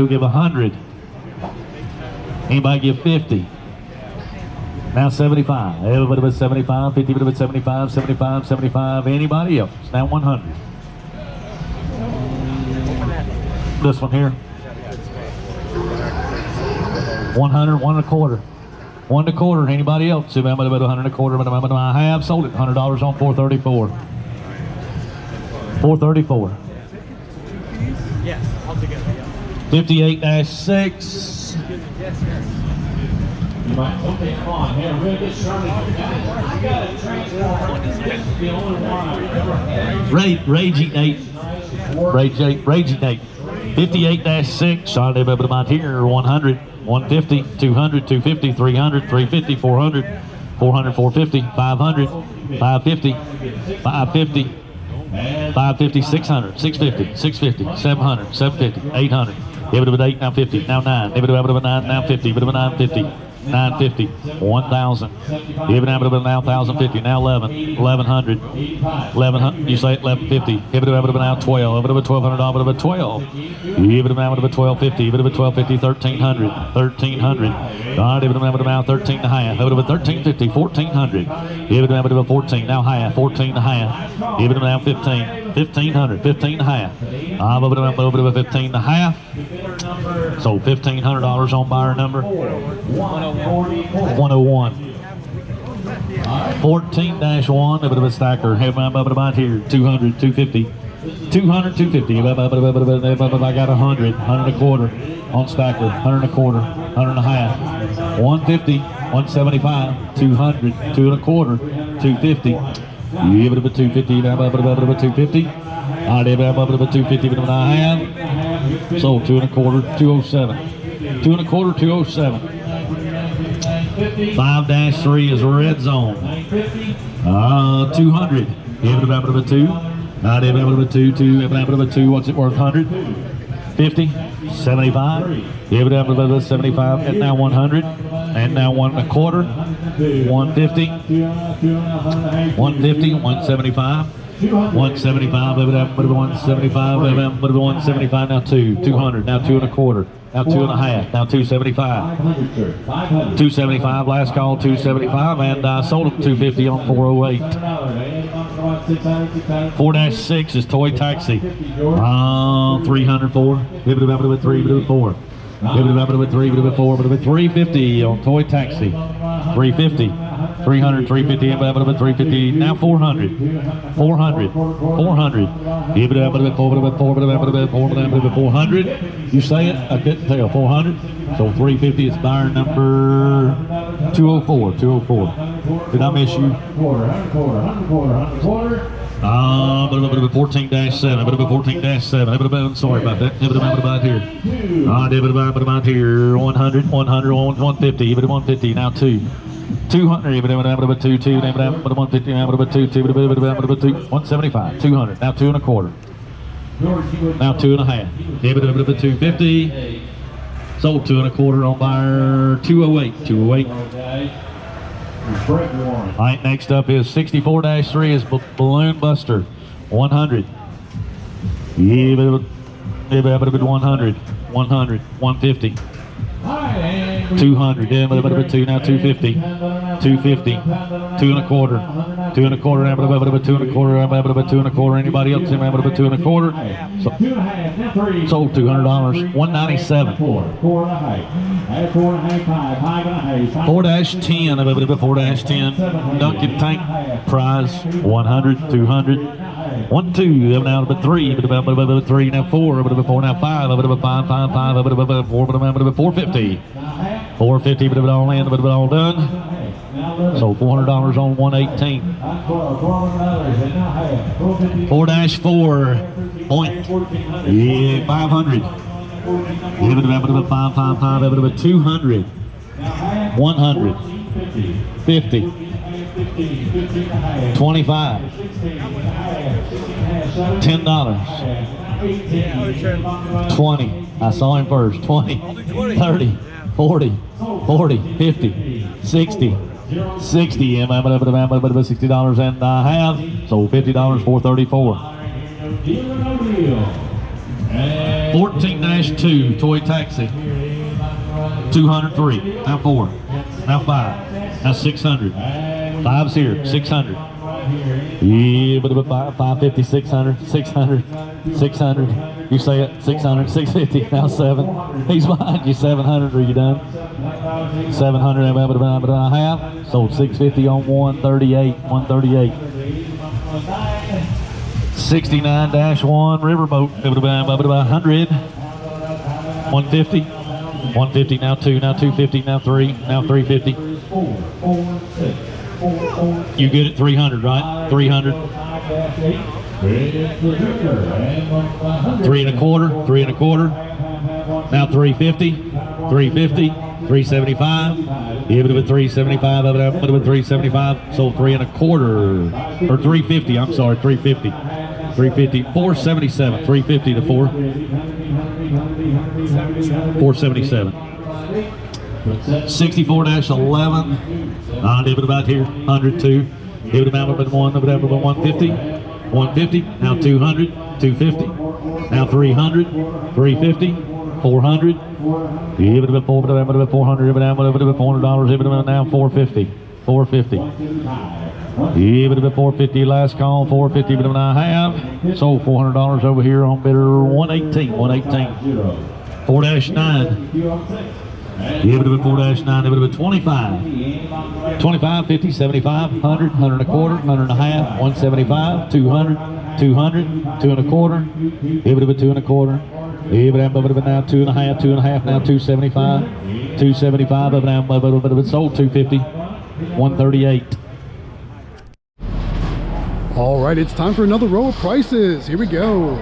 Speaker 5: give 100. Anybody give 50? Now 75. Everybody with 75. 50 with 75. 75. 75. Anybody else? Now 100. This one here. 100. 1 1/4. Anybody else? 100 1/4. I have sold it. $100 on 434. 434.
Speaker 4: Yes, altogether.
Speaker 5: 58-6.
Speaker 2: Okay, come on. Hey, we're going to get started. You got to transform. This is the only one I've ever had.
Speaker 5: Raging Nate. 58-6. Shot about here. 100, 150, 200, 250, 300, 350, 400, 400, 450, 500, 550, 550, 550, 600, 650, 650, 700, 750, 800. Give it about 8, now 50, now 9. Give it about 9, now 50, give it about 950. 950, 1,000. Give it now 1,050. Now 11, 1,100, 1,100. You say 1,150. Give it now 12. Give it $1,200. Give it 12. Give it now 1,250. Give it 1,250. 1,300, 1,300. God, give it now 13 and a half. Give it 1,350. 1,400. Give it now 14. Now half. 14 and a half. Give it now 15. 1,500. 15 and a half. I'm over to 15 and a half. So $1,500 on buyer number 101. 14-1, a bit of a stacker. Have my about here. 200, 250. 200, 250. I got 100, 100 1/4 on stacker. 100 1/4, 100 and a half. 150, 175, 200, 2 1/4, 250. Give it a 250. About 250. I did about 250, but I have. So 2 1/4, 207. 2 1/4, 207. 5-3 is red zone. 200. Give it about a 2. I did about a 2. 2. What's it worth? 100. 50. 75. Give it up about 75. And now 100. And now 1 1/4. 150. 150. 175. 175, 175, 175, now 200, now 2 1/4, now 2 and a half, now 275. 275, last call, 275, and I sold them 250 on 408. 4-6 is Toy Taxi. 304, give it about 3, give it 4. Give it about 3, give it 4, but 350 on Toy Taxi. 350. 300, 350, 350, now 400, 400, 400. Give it up a bit, 400. You say it, I couldn't tell. 400. So 350 is buyer number 204, 204. Did I miss you? 14-7, 14-7. Sorry about that. About here. About here. 100, 100, 150. 150. Now 2. 200, 2, 2, 150, 175, 200, now 2 1/4, now 2 and a half, 250, sold 2 1/4 on buyer 208, 208. All right, next up is 64-3 is Balloon Buster, 100, 100, 100, 150. 200, yeah, but 2 now 250, 250, 2 1/4, 2 1/4, 2 1/4, 2 1/4. Anybody else? 2 1/4. Sold $200, 197. 4-10, 4-10, Duncan Tank prize 100, 200. 1, 2, now about 3, but 3, now 4, but 4, now 5, but 5, 5, 5, but 4, but 450. 450, but all in, but all done. So $400 on 118. 4-4 point. Yeah, 500. Give it about 555, about 200. 100. 50. 25. $10. 20. I saw him first. 20, 30, 40, 40, 50, 60, 60. $60 and a half. So $50, 434. 14-2 toy taxi. 203. Now 4. Now 5. Now 600. 5's here. 600. Yeah, but 550, 600, 600, 600. You say it. 600, 650. Now 7. He's behind you. 700. Are you done? 700 and a half. Sold 650 on 138. 138. 69-1 riverboat. 100. 150. 150. Now 2. Now 250. Now 3. Now 350. You get it 300, right? 300. 3 and a quarter. 3 and a quarter. Now 350. 350. 375. Give it a 375. Put it with 375. Sold 3 and a quarter. Or 350. I'm sorry. 350. 350. 477. 350 to 4. 477. 64-11. Dip it about here. 102. Give it about 150. 150. Now 200. 250. Now 300. 350. 400. Give it about 400. Give it about $400. Give it about now 450. 450. Give it about 450. Last call. 450. But I have sold $400 over here on bidder 118. 118. 4-9. Give it a 4-9, give it a 25. 25, 50, 75, 100, 100 and a quarter, 100 and a half, 175, 200, 200, 2 and a quarter. Give it a 2 and a quarter. Give it up now 2 and a half, 2 and a half, now 275, 275, up now, but sold 250, 138.
Speaker 1: All right, it's time for another row of prices. Here we go.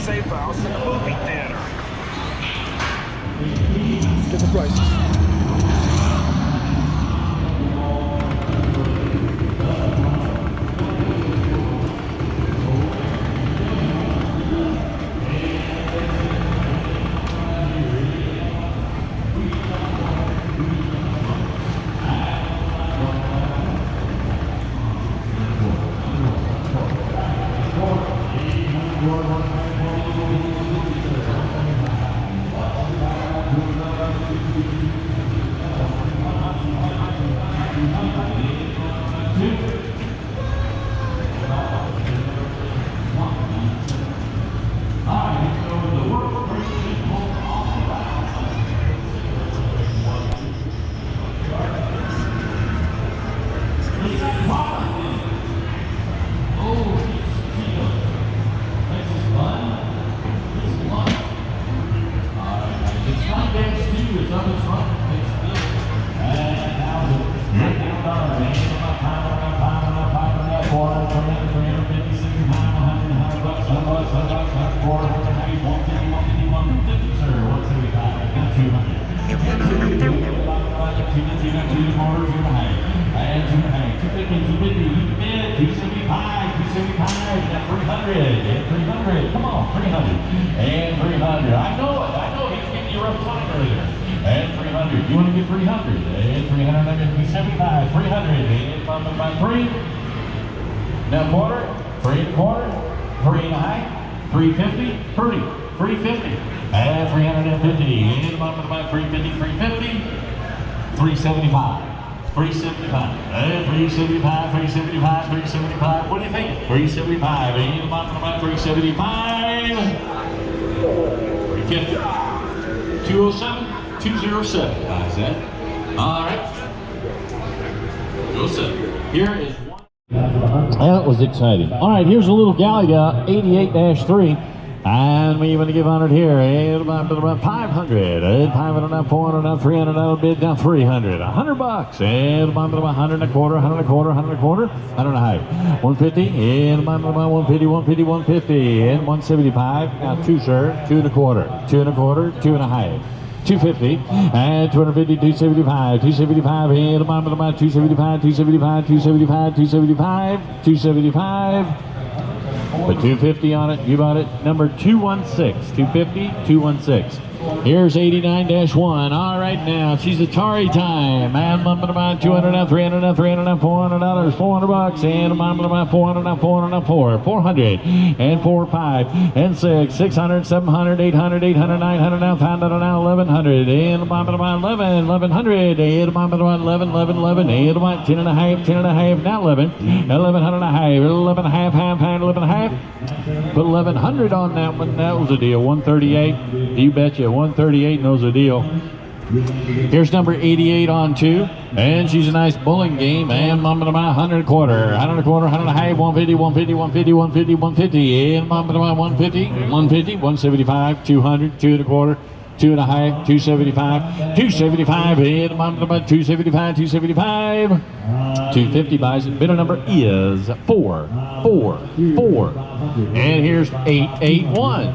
Speaker 6: safe house and a movie theater.
Speaker 1: Let's get the prices.
Speaker 2: Come on, 300 and 300. I know it. He's giving you a rough time earlier. and 300. You want to get 300, and 300, 275, 300, and bottom by 3. Now quarter, 3 and a quarter, 3 and a half, 350, 30, 350, and 350, and bottom by 350, 350, 375. 375, and 375, 375, 375. What do you think? 375, and the bottom of about 375. 350, 207, 207. How's that? All right. 207. Here is one.
Speaker 5: That was exciting. All right, here's a little Galaga 88-3. And we even give 100 here, and about 500, and 500, 400, 300, that'll bid down 300, $100, and about 100 and a quarter, 100 and a quarter, 100 and a quarter, 100 and a half, 150, and about 150, 150, 150, and 175. Now 2, sir, 2 and a quarter, 2 and a quarter, 2 and a half. 250 and 250, 275, 275, and about 275, 275, 275, 275, 275. Put 250 on it. You bought it. Number 216. 250, 216. Here's 89-1. All right, now she's Atari time. And about 200 now, 300 now, 300 now, $400, $400, and about 400 now, 400 now, 400, and 4, 5, and 6, 600, 700, 800, 800, 900 now, 500 now, 1100, and about 11, 1100, and about 11, 11, 11, and about 10 and a half, 10 and a half, now 11, 1100 and a half, 11 and a half, half, 11 and a half. Put 1100 on that one. That was a deal. 138. You betcha. 138 knows a deal. Here's number 88 on 2, and she's a nice bowling game. And about 100 and a quarter, 100 and a quarter, 100 and a half, 150, 150, 150, 150, 150, and about 150, 150, 175, 200, 2 and a quarter, 2 and a half, 275, 275, and about 275, 275, 250 buys it. Bidder number is 4, 4, 4. And here's 881.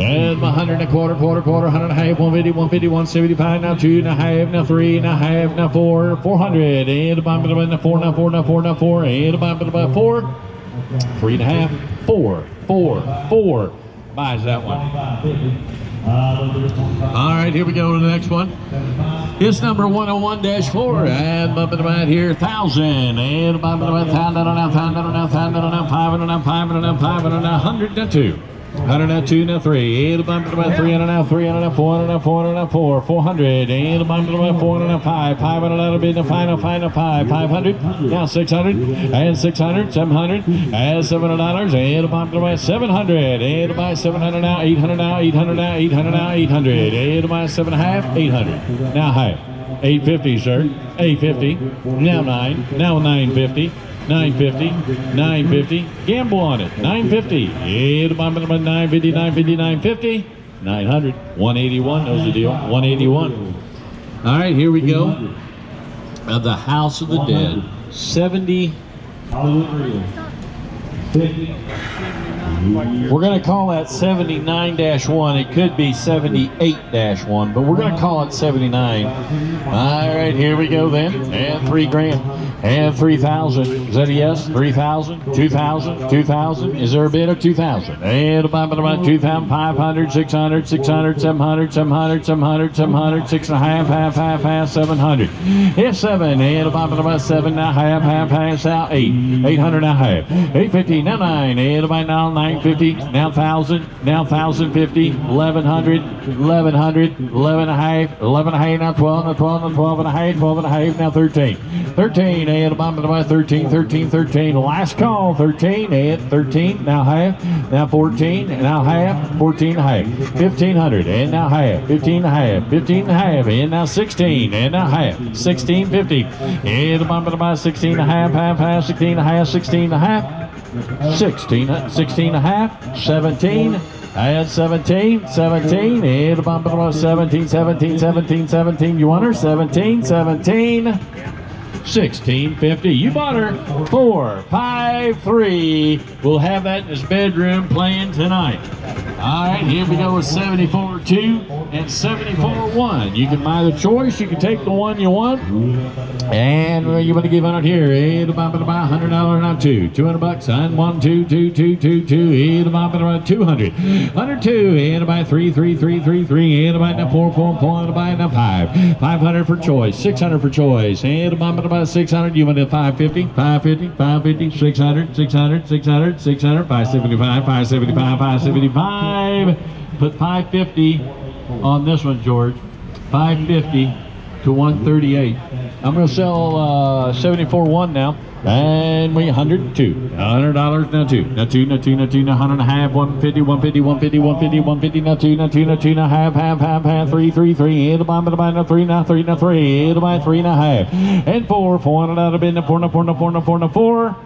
Speaker 5: And 100 and a quarter, quarter, quarter, 100 and a half, 150, 150, 175, now 2 and a half, now 3 and a half, now 4, 400, and about 4, now 4, now 4, now 4, and about 4, 3 and a half, 4, 4, 4. Buys that one. All right, here we go to the next one. It's number 101-4, and about here 1,000, and about 1,000 now, 1,000 now, 1,000 now, 500 now, 500 now, 500 now, 100 now, 2. 100 now, 2 now, 3, and about 300 now, 300 now, 400 now, 400 now, 4, 400, and about 400 now, 5, 500 now, bid now, 5 now, 5 now, 5, 500, now 600, and 600, 700, and $700, and about 700, and about 700 now, 800 now, 800 now, 800 now, 800, and about 7.5, 800, now half, 850, sir, 850, now 9, now 950. 950, 950, gamble on it, 950, 950, 950, 950, 900, 181, knows the deal, 181. All right, here we go. The House of the Dead, 70. We're going to call that 79-1. It could be 78-1, but we're going to call it 79. All right, here we go then. And $3,000 and 3,000. Is that a yes? 3,000, 2,000, 2,000. Is there a bid of 2,000? And about 2,500, 600, 600, 700, 700, 700, 700, 6.5, half, 700. It's 7. And about 7 now, half, out 8. 800 now, half. 850 now 9. And about now 950, now 1,000, now 1,050, 1,100, 1,100, 11 and a half, 11 and a half, now 12, now 12, now 12 and a half, 12 and a half, now 13. 13, and about 13, 13, 13. Last call, 13, and 13, now half, now 14, now half, 14 and a half, 1,500, and now half, 15 and a half, 15 and a half, and now 16, and now half, 1650, and about 16 and a half, 16 and a half, 16 and a half, 16 and a half, 17, and 17, 17, and about 17, 17, 17, 17. You want her? 17, 17.
Speaker 2: 1650. You bought her 453. We'll have that in his bedroom playing tonight. All right, here we go with 74-2 and 74-1. You can buy the choice. You can take the one you want. And you're going to give on it here. $100 now two. $200 and 1, 2, 2, 2, 2, 2. $200. 102. And buy 3, 3, 3, 3, 3. And buy now 4, 4, 4. And buy now 5. 500 for choice. 600 for choice. And buy 600. You want it 550, 550, 550, 600, 600, 600, 600, 575, 575, 575. Put 550 on this one, George. 550 to 138. I'm going to sell 74-1 now. And we 102. $100 now two. Now two, now two, now two, now 100 and a half, 150, 150, 150, 150, 150, now two, now two, now two, now half, 3, 3, 3. It'll buy now 3, now 3, now 3. It'll buy 3 and a half. And 4, 400 out of bid, now 4, now 4, now 4, now 4, now 4.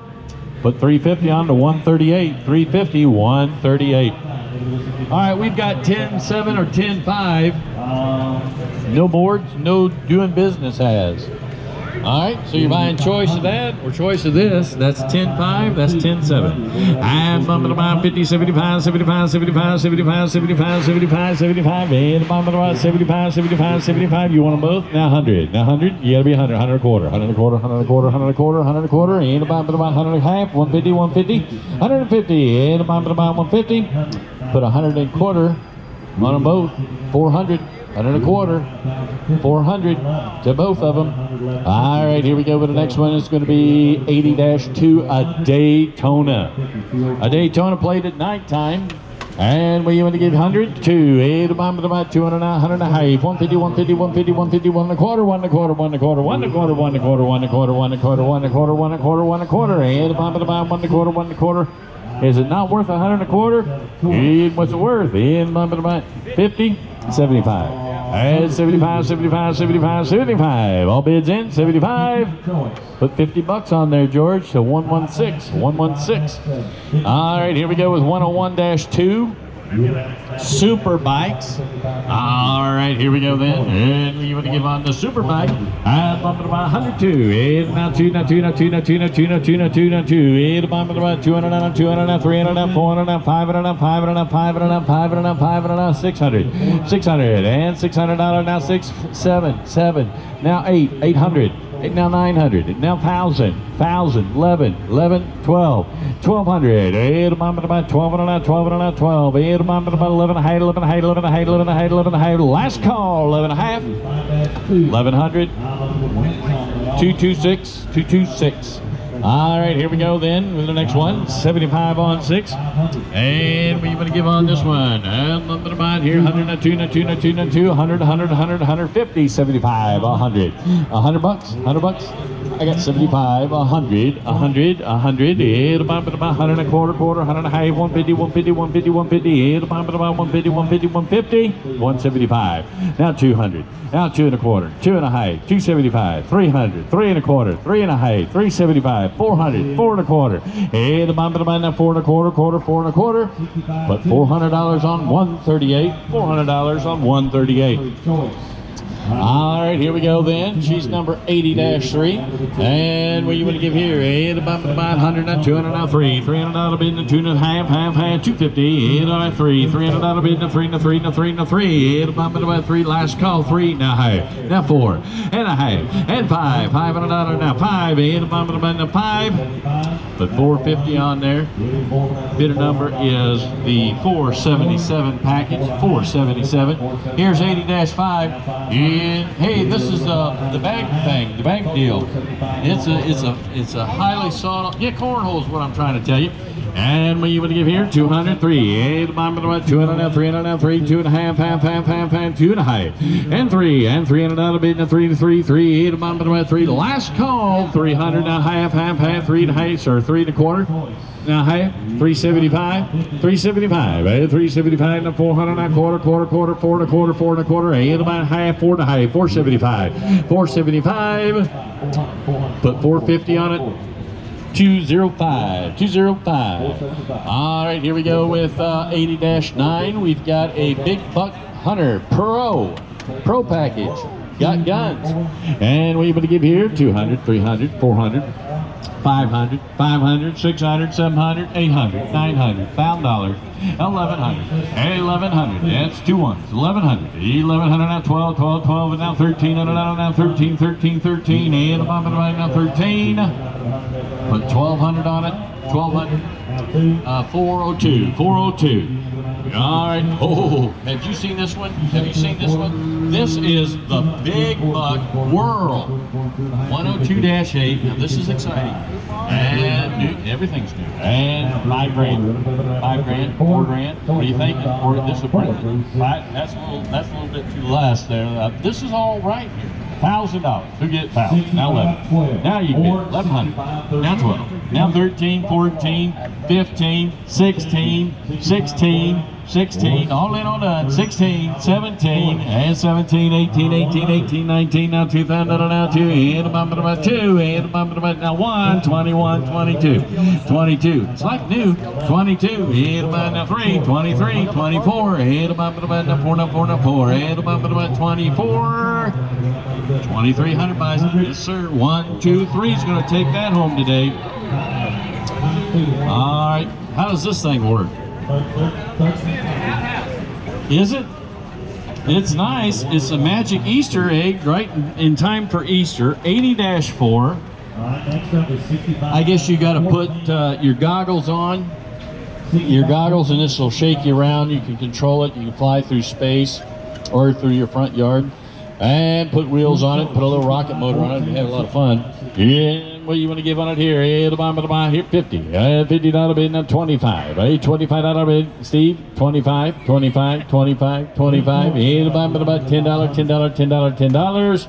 Speaker 2: Put 350 on to 138. 350, 138. All right, we've got 10-7 or 10-5. No boards, no doing business has. All right, so you're buying choice of that or choice of this. That's 10-5, that's 10-7. And bump it about 50, 75, 75, 75, 75, 75, 75, 75. And bump it about 75, 75, 75. You want them both? Now 100. Now 100, you gotta be 100, 100 a quarter, 100 a quarter, 100 a quarter, 100 a quarter, 100 a quarter. And bump it about 100 and a half, 150, 150, 150. And bump it about 150. Put 100 and a quarter on them both, 400. 100 and a quarter, 400 to both of them. All right, here we go with the next one. It's going to be 80-2, a Daytona. A Daytona played at nighttime. And we want to give 100 to 8 about 200 now, 100 and a half, 150, 150, 150, 150, 1 and a quarter, 1 and a quarter, 1 and a quarter, 1 and a quarter, 1 and a quarter, 1 and a quarter, 1 and a quarter, 1 and a quarter, 1 and a quarter, 1 and a quarter, and about 1 and a quarter, 1 and a quarter. Is it not worth 100 and a quarter? And what's it worth? And about 50, 75. And 75, 75, 75, 75. All bids in, 75. Put $50 on there, George. So 116, 116. All right, here we go with 101-2. Super bikes. All right, here we go then. And you want to give on the super bike. And bump it about 102. And now 2, now 2, now 2, now 2, now 2, now 2, now 2, now 2. And bump it about 200, now 200, now 300, now 400, now 500, now 500, now 500, now 500, now 500, now 600. 600 and $600 now 6, 7, 7. Now 8, 800. Now 900, now 1,000, 11, 12, 1,200, and about 1,200, now 1,200, now 12, and about 11, 11, 11, 11, 11, last call, 11 and a half, 1,100, 226, 226. All right, here we go then with the next one, 75 on 6. And we want to give on this one. And a little bit here, 100, now 2, now 2, now 2, now 2, 100, 100, 100, 150, 75, 100. $100. I got 75, 100, 100, 100, and about 100 and a quarter, 100 and a half, 150, 150, 150, 150, and about 150, 150, 150, 175. Now 200. Now 2 and a quarter, 2 and a half, 275, 300, 3 and a quarter, 3 and a half, 375, 400, 4 and a quarter, and about now 4 and a quarter, 4 and a quarter. But $400 on 138, $400 on 138. All right, here we go then. She's number 80-3. And what you want to give here? And about 100, now 200, now 3. $300 bid, now 2 and a half, 250. And about 3. $300 bid, now 3, now 3, now 3, now 3. And about 3. Last call, 3. Now half, now 4 and a half, and 5. $500 now 5. And about now 5. Put 450 on there. Bidder number is the 477 package. 477. Here's 80-5. And hey, this is the bag thing, the bag deal. It's a highly sought. Yeah, cornhole is what I'm trying to tell you. And what you want to give here? 200, 3. And about 200 now, 300 now, 3, 2 and a half, 2 and a half, and 3, and $300 bid now 3 to 3, 3. And about 3. Last call, 300 now, half, 3 and a half, sir, 3 and a quarter. Now half, 375, 375, 375, now 400, now quarter, 4 and a quarter, 4 and a quarter, and about half, 4 and a half, 475, 475, put 450 on it, 205, 205. All right, here we go with 80-9. We've got a Big Buck Hunter Pro package.
Speaker 5: got guns. And we able to give here 200, 300, 400, 500, 500, 600, 700, 800, 900, $1,000, 1100, 1100. That's two ones. 1100, 1100 now 12, 12, 12, and now 1300 now 13, 13, 13, and a bump right now 13. Put 1200 on it. 1200. 402, 402. All right. Oh, have you seen this one? Have you seen this one? This is the Big Buck World 102-8. Now this is exciting. And new, everything's new. And $5 grand, $5 grand, $4 grand. What are you thinking? Or this is that's a little bit too less there. This is all right here. $1,000. Who get 1,000? Now 11. Now you get 1,100. Now 12. Now 13, 14, 15, 16, 16, 16. All in, all done. 16, 17, and 17, 18, 18, 18, 19. Now 2,000. Now 2. And a bump about 2. And a bump about now 1, 21, 22, 22. It's like new. 22. And about now 3, 23, 24. And a bump about now 4, now 4, now 4. And a bump about 24. 2,300 buys it. Yes, sir. 1, 2, 3 is going to take that home today. All right. How does this thing work? Is it? It's nice. It's a magic Easter egg right in time for Easter. 80-4. I guess you got to put your goggles on. Your goggles, and this will shake you around. You can control it. You can fly through space or through your front yard. And put wheels on it, put a little rocket motor on it, and have a lot of fun. And what do you want to give on it here? Here, 50. $50 bid, now 25. $25 bid, Steve. 25, 25, 25, 25. Here, about $10, $10, $10, $10.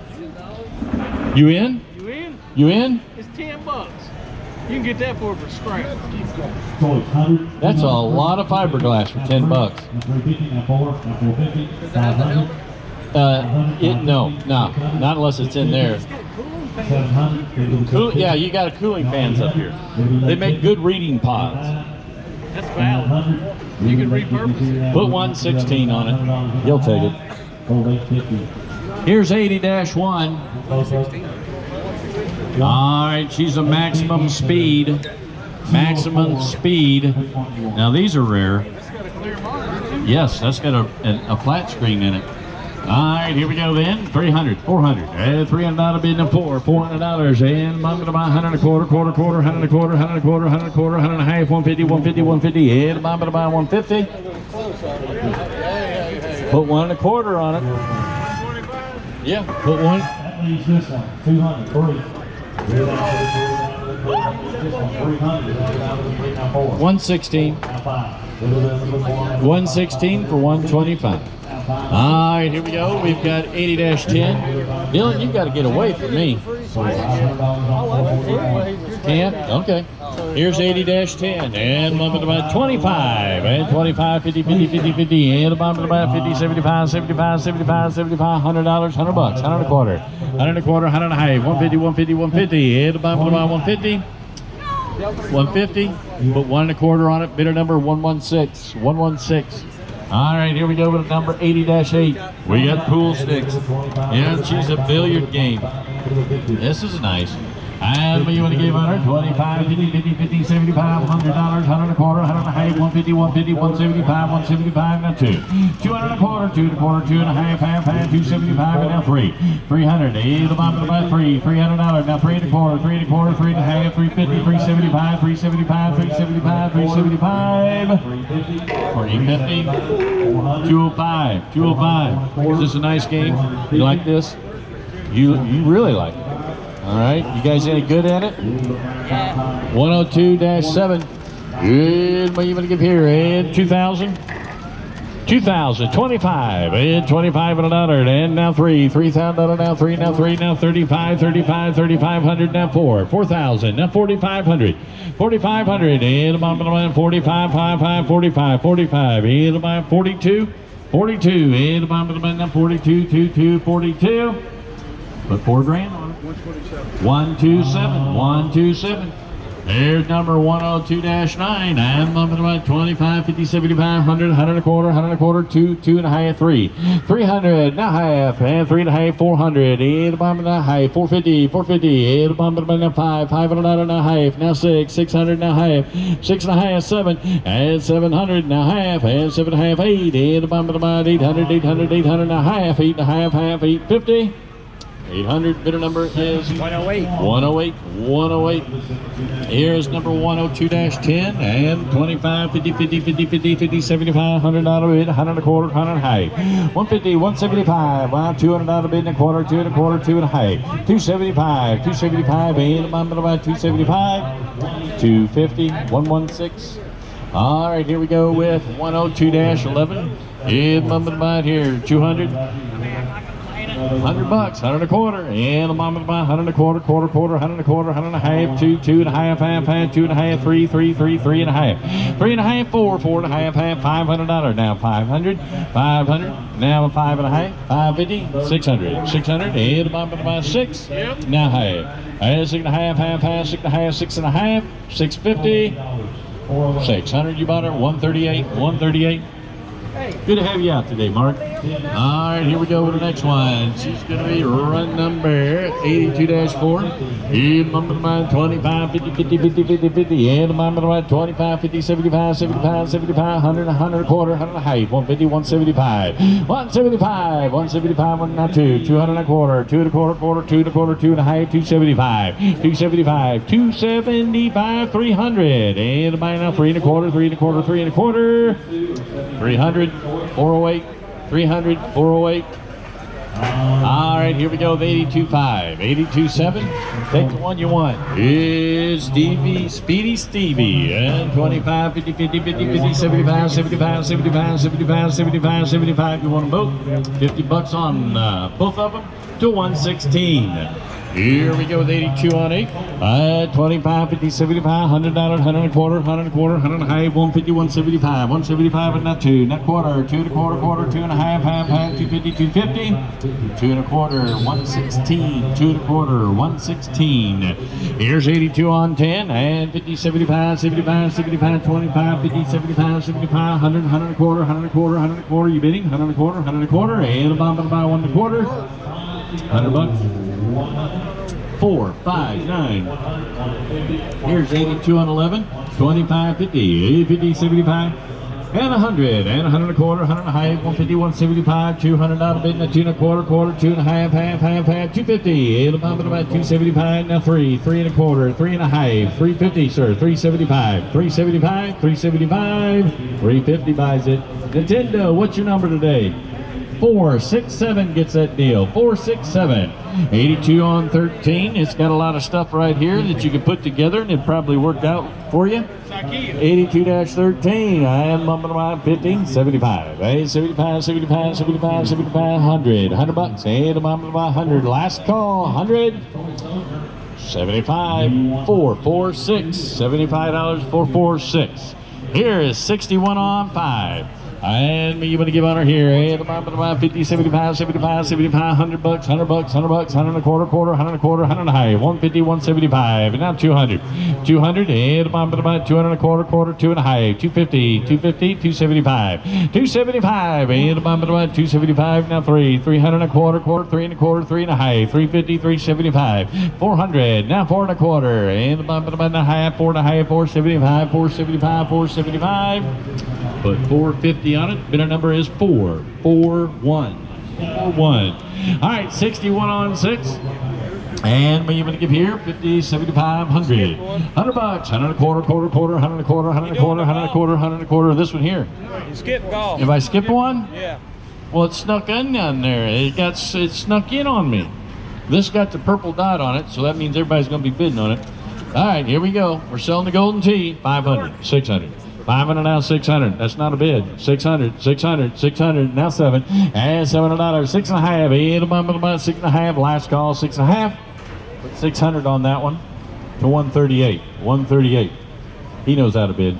Speaker 5: You in?
Speaker 4: You in?
Speaker 5: You in?
Speaker 4: It's $10. You can get that for scrap.
Speaker 5: That's a lot of fiberglass for $10. No, not unless it's in there. Yeah, you got a cooling fans up here. They make good reading pods.
Speaker 4: That's valid. You can repurpose it.
Speaker 5: Put 116 on it. You'll take it. Here's 80-1. All right, she's a maximum speed. Maximum speed. Now these are rare. Yes, that's got a flat screen in it. All right, here we go then. 300, 400, $300 bid and $400, and I'm going to buy 100 and a quarter, quarter, 100 and a quarter, 100 and a quarter, 100 and a quarter, 100 and a half, 150, 150, 150, and I'm going to buy 150. Put 1 and a quarter on it. Yeah, put 1.
Speaker 3: That leaves this one, 200, 3.
Speaker 5: 116. 116 for 125. All right, here we go. We've got 80-10. Dylan, you've got to get away from me. Can't? Okay. Here's 80-10, and bump it about 25, and 25, 50, 50, 50, 50, and a bump it about 50, 75, 75, 75, 75, $100, $100, 100 and a quarter, 100 and a quarter, 100 and a half, 150, 150, 150, and a bump it about 150. 150, put 1 and a quarter on it, bidder number 116, 116. All right, here we go with number 80-8. We got pool sticks, and she's a billiard game. This is nice. And what you want to give on her? 25, 50, 50, 50, 75, $100, 100 and a quarter, 100 and a half, 150, 150, 175, 175, now 2. 200 and a quarter, 2 and a quarter, 2 and a half, half, 275, and now 3. 300, the bottom of about 3, $300, now 3 and a quarter, 3 and a quarter, 3 and a half, 350, 375, 375, 375, 375, 350, 205, 205. Is this a nice game? You like this? You really like it. All right, you guys any good at it? 102-7. Good. What are you going to give here? And 2,000. 2,000. 25. And 25 and $1. And now 3. $3,000. Now 3. Now 3. Now 35. 35. 3,500. Now 4. 4,000. Now 4,500. 4,500. And about 45. 55. 45. 45. And about 42. 42. And about now 42. 22. 42. Put $4 grand on it. 127. 127.
Speaker 2: Here's number 102-9, and number about 25, 50, 75, 100, 100 and a quarter, 100 and a quarter, 2, 2 and a half, 3. 300, now half, and 3 and a half, 400, and the bottom of the half, 450, 450, and the bottom of the now 5, 500 now half, now 6, 600 now half, 6 and a half, 7, and 700 now half, and 7 and a half, 8, and the bottom of the 800, 800, 800 now half, 8 and a half, 850. 800, bidder number is
Speaker 4: 108.
Speaker 2: 108, 108. Here's number 102-10 and 25, 50, 50, 50, 50, 50, 75, $100 bid, 100 and a quarter, 100 high. 150, 175, $200 bid and a quarter, 2 and a quarter, 2 and a high. 275, 275, and about 275, 250, 116. All right, here we go with 102-11. In Mumbai here, 200. $100, 100 and a quarter, and a mom and a 100 and a quarter, quarter, 100 and a quarter, 100 and a half, 2, 2 and a half, 2 and a half, 3, 3, 3, 3 and a half, 3 and a half, 4, 4 and a half, $500, now 500, 500, now 5 and a half, 550, 600, 600, and a mom and a 6, now half, 6 and a half, 6 and a half, 6 and a half, 650, 600, you bought her, 138, 138. Good to have you out today, Mark. All right, here we go with the next one. She's going to be run number 82-4. In number 25, 50, 50, 50, 50, 50. And number 25, 50, 75, 75, 75, 100, 100 a quarter, 100 and a half, 150, 175. 175, 175, 1 now 2, 200 and a quarter, 2 and a quarter, quarter, 2 and a quarter, 2 and a half, 275, 275, 275, 300. And now 3 and a quarter, 3 and a quarter, 3 and a quarter, 300. 408, 300, 408. All right, here we go with 82.5, 82.7. Take the one you want. It's Stevie, Speedy Stevie. And 25, 50, 50, 50, 50, 75, 75, 75, 75, 75, 75. You want them both? $50 on both of them to 116. Here we go with 82 on 8. 25, 50, 75, $100, 100 and a quarter, 100 and a quarter, 100 and a half, 150, 175, 175 and not 2, not quarter, 2 and a quarter, quarter, 2 and a half, 250, 250, 2 and a quarter, 116, 2 and a quarter, 116. Here's 82 on 10 and 50, 75, 75, 75, 25, 50, 75, 75, 100, 100 and a quarter, 100 and a quarter, 100 and a quarter. You bidding? 100 and a quarter, 100 and a quarter, and a bomb by 1 and a quarter, $100. 4, 5, 9. Here's 82 on 11, 25, 50, 50, 75, and 100, and 100 and a quarter, 100 and a half, 150, 175, $200 bid, and 2 and a quarter, quarter, 2 and a half, 250, and about 275, now 3, 3 and a quarter, 3 and a half, 350, sir, 375, 375, 375, 350 buys it. Nintendo, what's your number today? 467 gets that deal. 467. 82 on 13. It's got a lot of stuff right here that you can put together and it probably worked out for you. 82-13. I am bumping around 50, 75. 75, 75, 75, 75, 100. $100. And I'm bumping about 100. Last call, 100. 75, 446. $75, 446. Here is 61 on 5. And you want to give honor here, and about 50, 75, 75, 75, $100, $100, $100, 100 and a quarter, quarter, 100 and a quarter, 100 and a half, 150, 175, and now 200, 200, and about 200 and a quarter, quarter, 2 and a half, 250, 250, 275, 275, and about 275, now 3, 300 and a quarter, quarter, 3 and a quarter, 3 and a half, 350, 375, 400, now 4 and a quarter, and about a half, 4 and a half, 475, 475, 475. Put 450 on it. Bidder number is 441. 441. All right, 61 on 6. And what are you going to give here? 50, 75, 100. $100, 100 and a quarter, quarter, quarter, 100 and a quarter, 100 and a quarter, 100 and a quarter, 100 and a quarter. This one here.
Speaker 4: You skip golf.
Speaker 2: If I skip one?
Speaker 4: Yeah.
Speaker 2: Well, it snuck in down there. It snuck in on me. This got the purple dot on it, so that means everybody's going to be bidding on it. All right, here we go. We're selling the golden tee. 500, 600. 500 now 600. That's not a bid. 600, 600, 600. Now 7 and $700. 6 and a half. About 6 and a half. Last call 6 and a half. Put 600 on that one to 138. 138. He knows how to bid.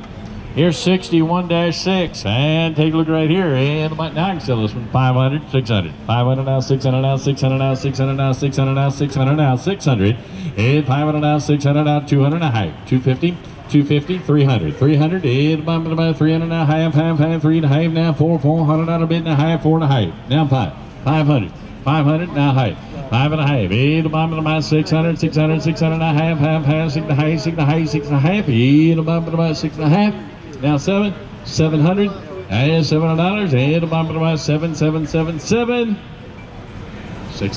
Speaker 5: Here's 61-6, and take a look right here. And now I can sell this one 500, 600, 500 now, 600 now, 600 now, 600 now, 600 now, 600 now, 600, and 500 now, 600 now, 200 now, high, 250, 250, 300, 300, and about 300 now, half, 3 and a half now, 400 out a bit and a half, 4 and a half, now 500, 500 now, high. 5 and a half, 8 about 600, 600, 600 and a half, 6 and a half, 6 and a half, 6 and a half, 8 about 6 and a half, now 700, and $700, and about 7, 6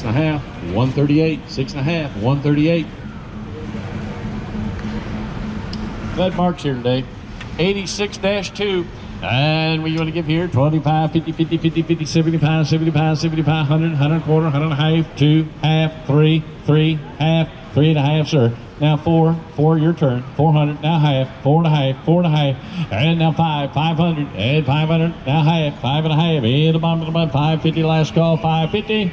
Speaker 5: and a half, 138, 6 and a half, 138. That marks here today, 86-2. And we want to give here 25, 50, 50, 50, 50, 75, 75, 75, 100, 100 quarter, 100 and a half, 2, half, 3, half, 3 and a half, sir. Now 4, your turn. 400, now half, 4 and a half, 4 and a half, and now 500, and 500, now half, 5 and a half, and the bottom of the 550, last call, 550.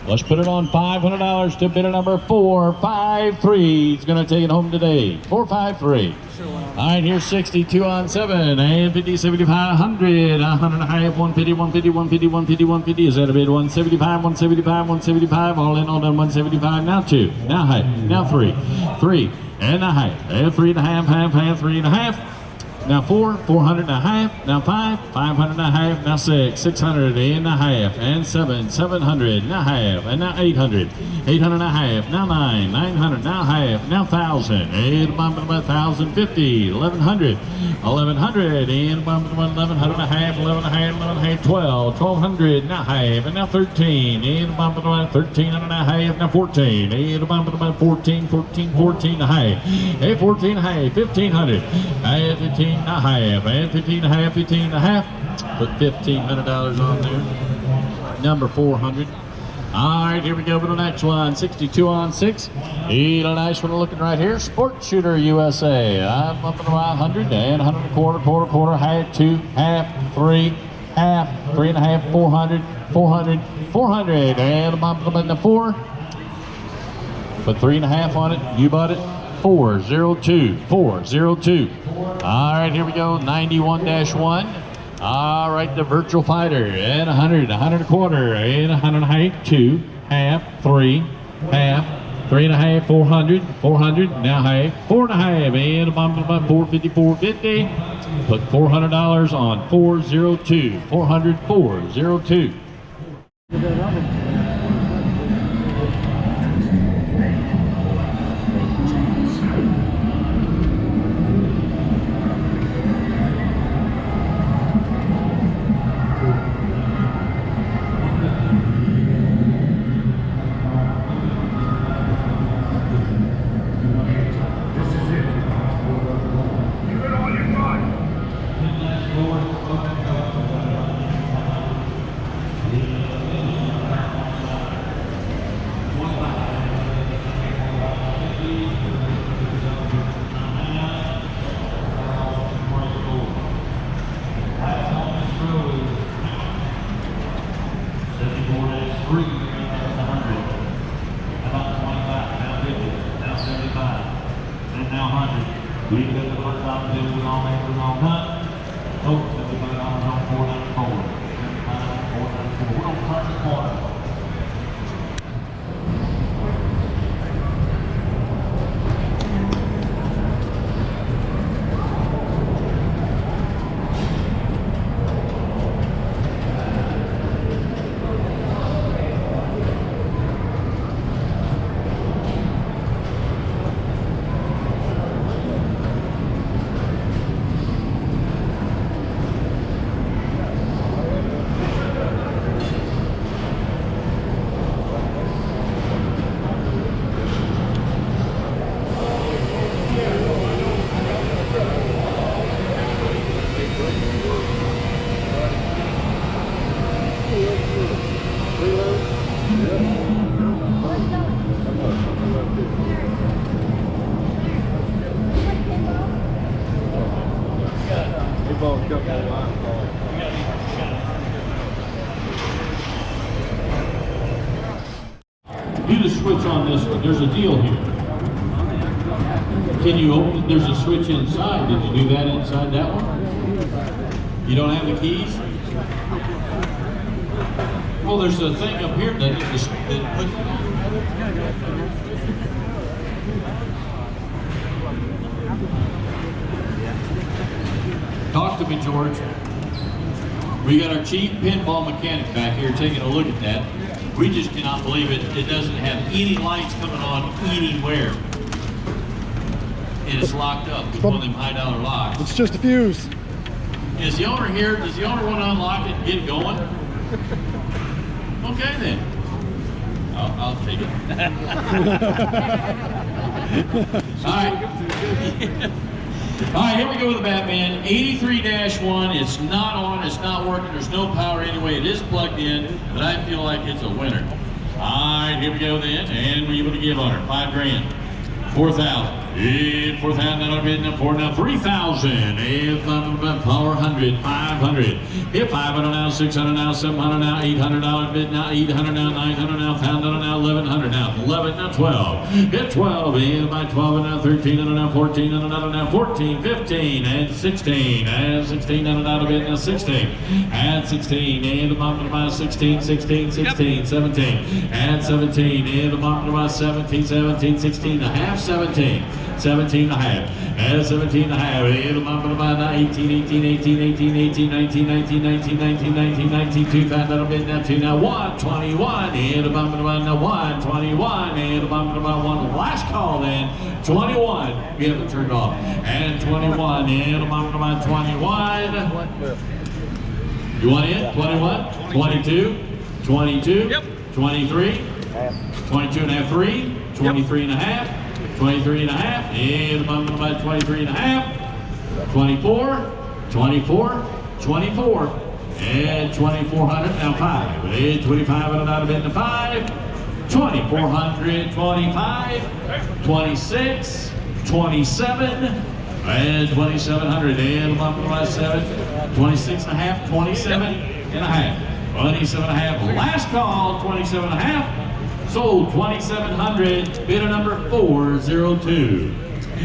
Speaker 5: Let's put it on $500 to bidder number 453. He's going to take it home today. 453. All right, here's 62 on 7, and 50, 75, 100, 100 and a half, 150, 150, 150, 150, 150. Is that a bid? 175, 175, 175. All in, all done, 175. Now 2, now high, now 3, and a half, 3 and a half, 3 and a half. Now 400 and a half, now 500 and a half, now 600 and a half, and 700 and a half, and now 800 and a half, now 900, now half, now 1,000, and about 1,050, 1,100, and about 1,100 and a half, 11 and a half, 11 and a half, 1,200, now half, and now 13, and about 13 and a half, now 14, and about 14 and a half, and 14 and a half, 1,500, and 15 and a half, and 15 and a half, 15 and a half. Put $1,500 on there. Number 400. All right, here we go with the next one. 62 on 6. A nice one looking right here. Sport Shooter USA. I'm up at 100 and 100 and a quarter, half, 2, half, 3, half, 3 and a half, 400, 400, and I'm up at the 4. Put 3 and a half on it. You bought it. 402. All right, here we go. 91-1. All right, the Virtual Fighter, and 100, 100 a quarter, and 100 and a half, 2, half, 3, half, 3 and a half, 400, now half, 4 and a half, and a bottom about 450, 450. Put $400 on 402, 400, 402. We can get the first opportunity with all angles on hunt. Folks, everybody on 494. 494. We're going to turn the corner. Do the switch on this one. There's a deal here. Can you open it? There's a switch inside. Did you do that inside that one? You don't have the keys? Well, there's a thing up here that puts it on. Talk to me, George. We got our chief pinball mechanic back here taking a look at that. We just cannot believe it. It doesn't have any lights coming on anywhere. And it's locked up with one of them high dollar locks.
Speaker 1: It's just a fuse.
Speaker 5: Is the owner here? Does the owner want to unlock it and get it going? Okay then. I'll take it. All right. All right, here we go with the Batman. 83-1. It's not on. It's not working. There's no power anyway. It is plugged in, but I feel like it's a winner. All right, here we go then. And we're able to give on her $5 grand. 4,000. And 4,000 out of it. Now 4 now 3,000. And power 100. 500. Hit 500 now. 600 now. 700 now. 800 out of it now. 800 now. 900 now. 1,000 now. 1,100 now. 11 now. 12. Hit 12. And by 12 now. 13 now. 14 now. 14. 15 and 16. And 16 out of it now. 16. And 16. And the bottom of my 16. 16. 16. 17. And 17. And the bottom of my 17. 17. 16 and a half. 17. 17 and a half, and 17 and a half, and the bottom of my 18, 18, 18, 18, 18, 19, 19, 19, 19, 19, 19, 2, 5, now bit now 2, now 1, 21, and the bottom of my now 1, 21, and the bottom of my 1, last call then, 21, we have it turned off, and 21, and the bottom of my 21, you want in, 21, 22, 22, 23, 22 and a half, 3, 23 and a half, 23 and a half, and the bottom of about 23 and a half, 24, 24, 24, and 2,400, now 5, and 25 and out of it to 5, 2,400, 25, 26, 27, and 2,700, and the bottom of about 7, 26 and a half, 27 and a half, 27 and a half, last call, 27 and a half, sold 2,700, bidder number 402.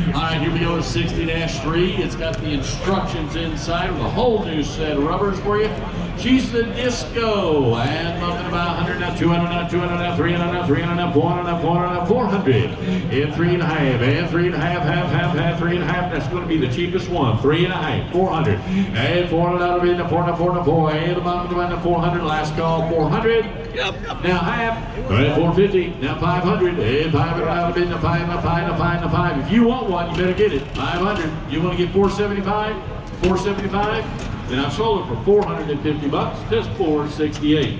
Speaker 5: All right, here we go to 60-3. It's got the instructions inside with a whole new set of rubbers for you. She's the disco. And bumping about 100 now, 200 now, 200 now, 300 now, 300 now, 400 now, 400 now, 400. And 3 and a half, and 3 and a half, half, 3 and a half. That's going to be the cheapest one. 3 and a half, 400. And 400 out of it, 400, 400, 4. And the bottom of the 400. Last call, 400. Now half, 450, now 500, and 500 out of it, now 5, now 5, now 5, now 5. If you want one, you better get it. 500. You want to get 475? 475? Then I've sold it for 450 bucks, just 468.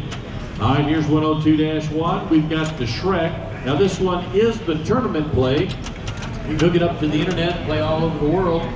Speaker 5: All right, here's 102-1. We've got the Shrek. Now this one is the tournament play. You hook it up to the internet, play all over the world.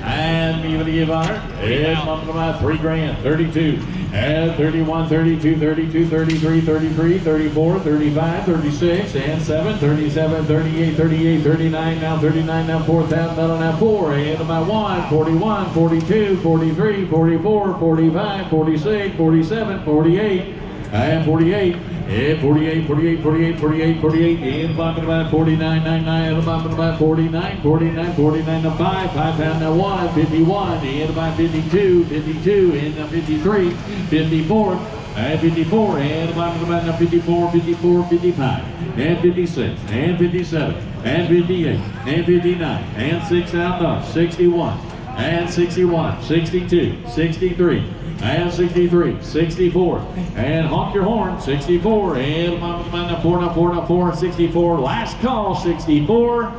Speaker 5: And you're going to give honor. And bump about 3 grand, 32, and 31, 32, 32, 33, 33, 34, 35, 36, and 7, 37, 38, 38, 39, now 39, now 4,000, now 4, and about 1, 41, 42, 43, 44, 45, 46, 47, 48, and 48. And 48, 48, 48, 48, 48, and bumping about 49, 99, and bumping about 49, 49, 49, to 5 pound, now 1, 51, and about 52, 52, and 53, 54, and 54, and bumping about now 54, 54, 55, and 56, and 57, and 58, and 59, and 6 out, 61, and 61, 62, 63, and 63, 64, and honk your horn, 64, and 4, 64, last call, 64,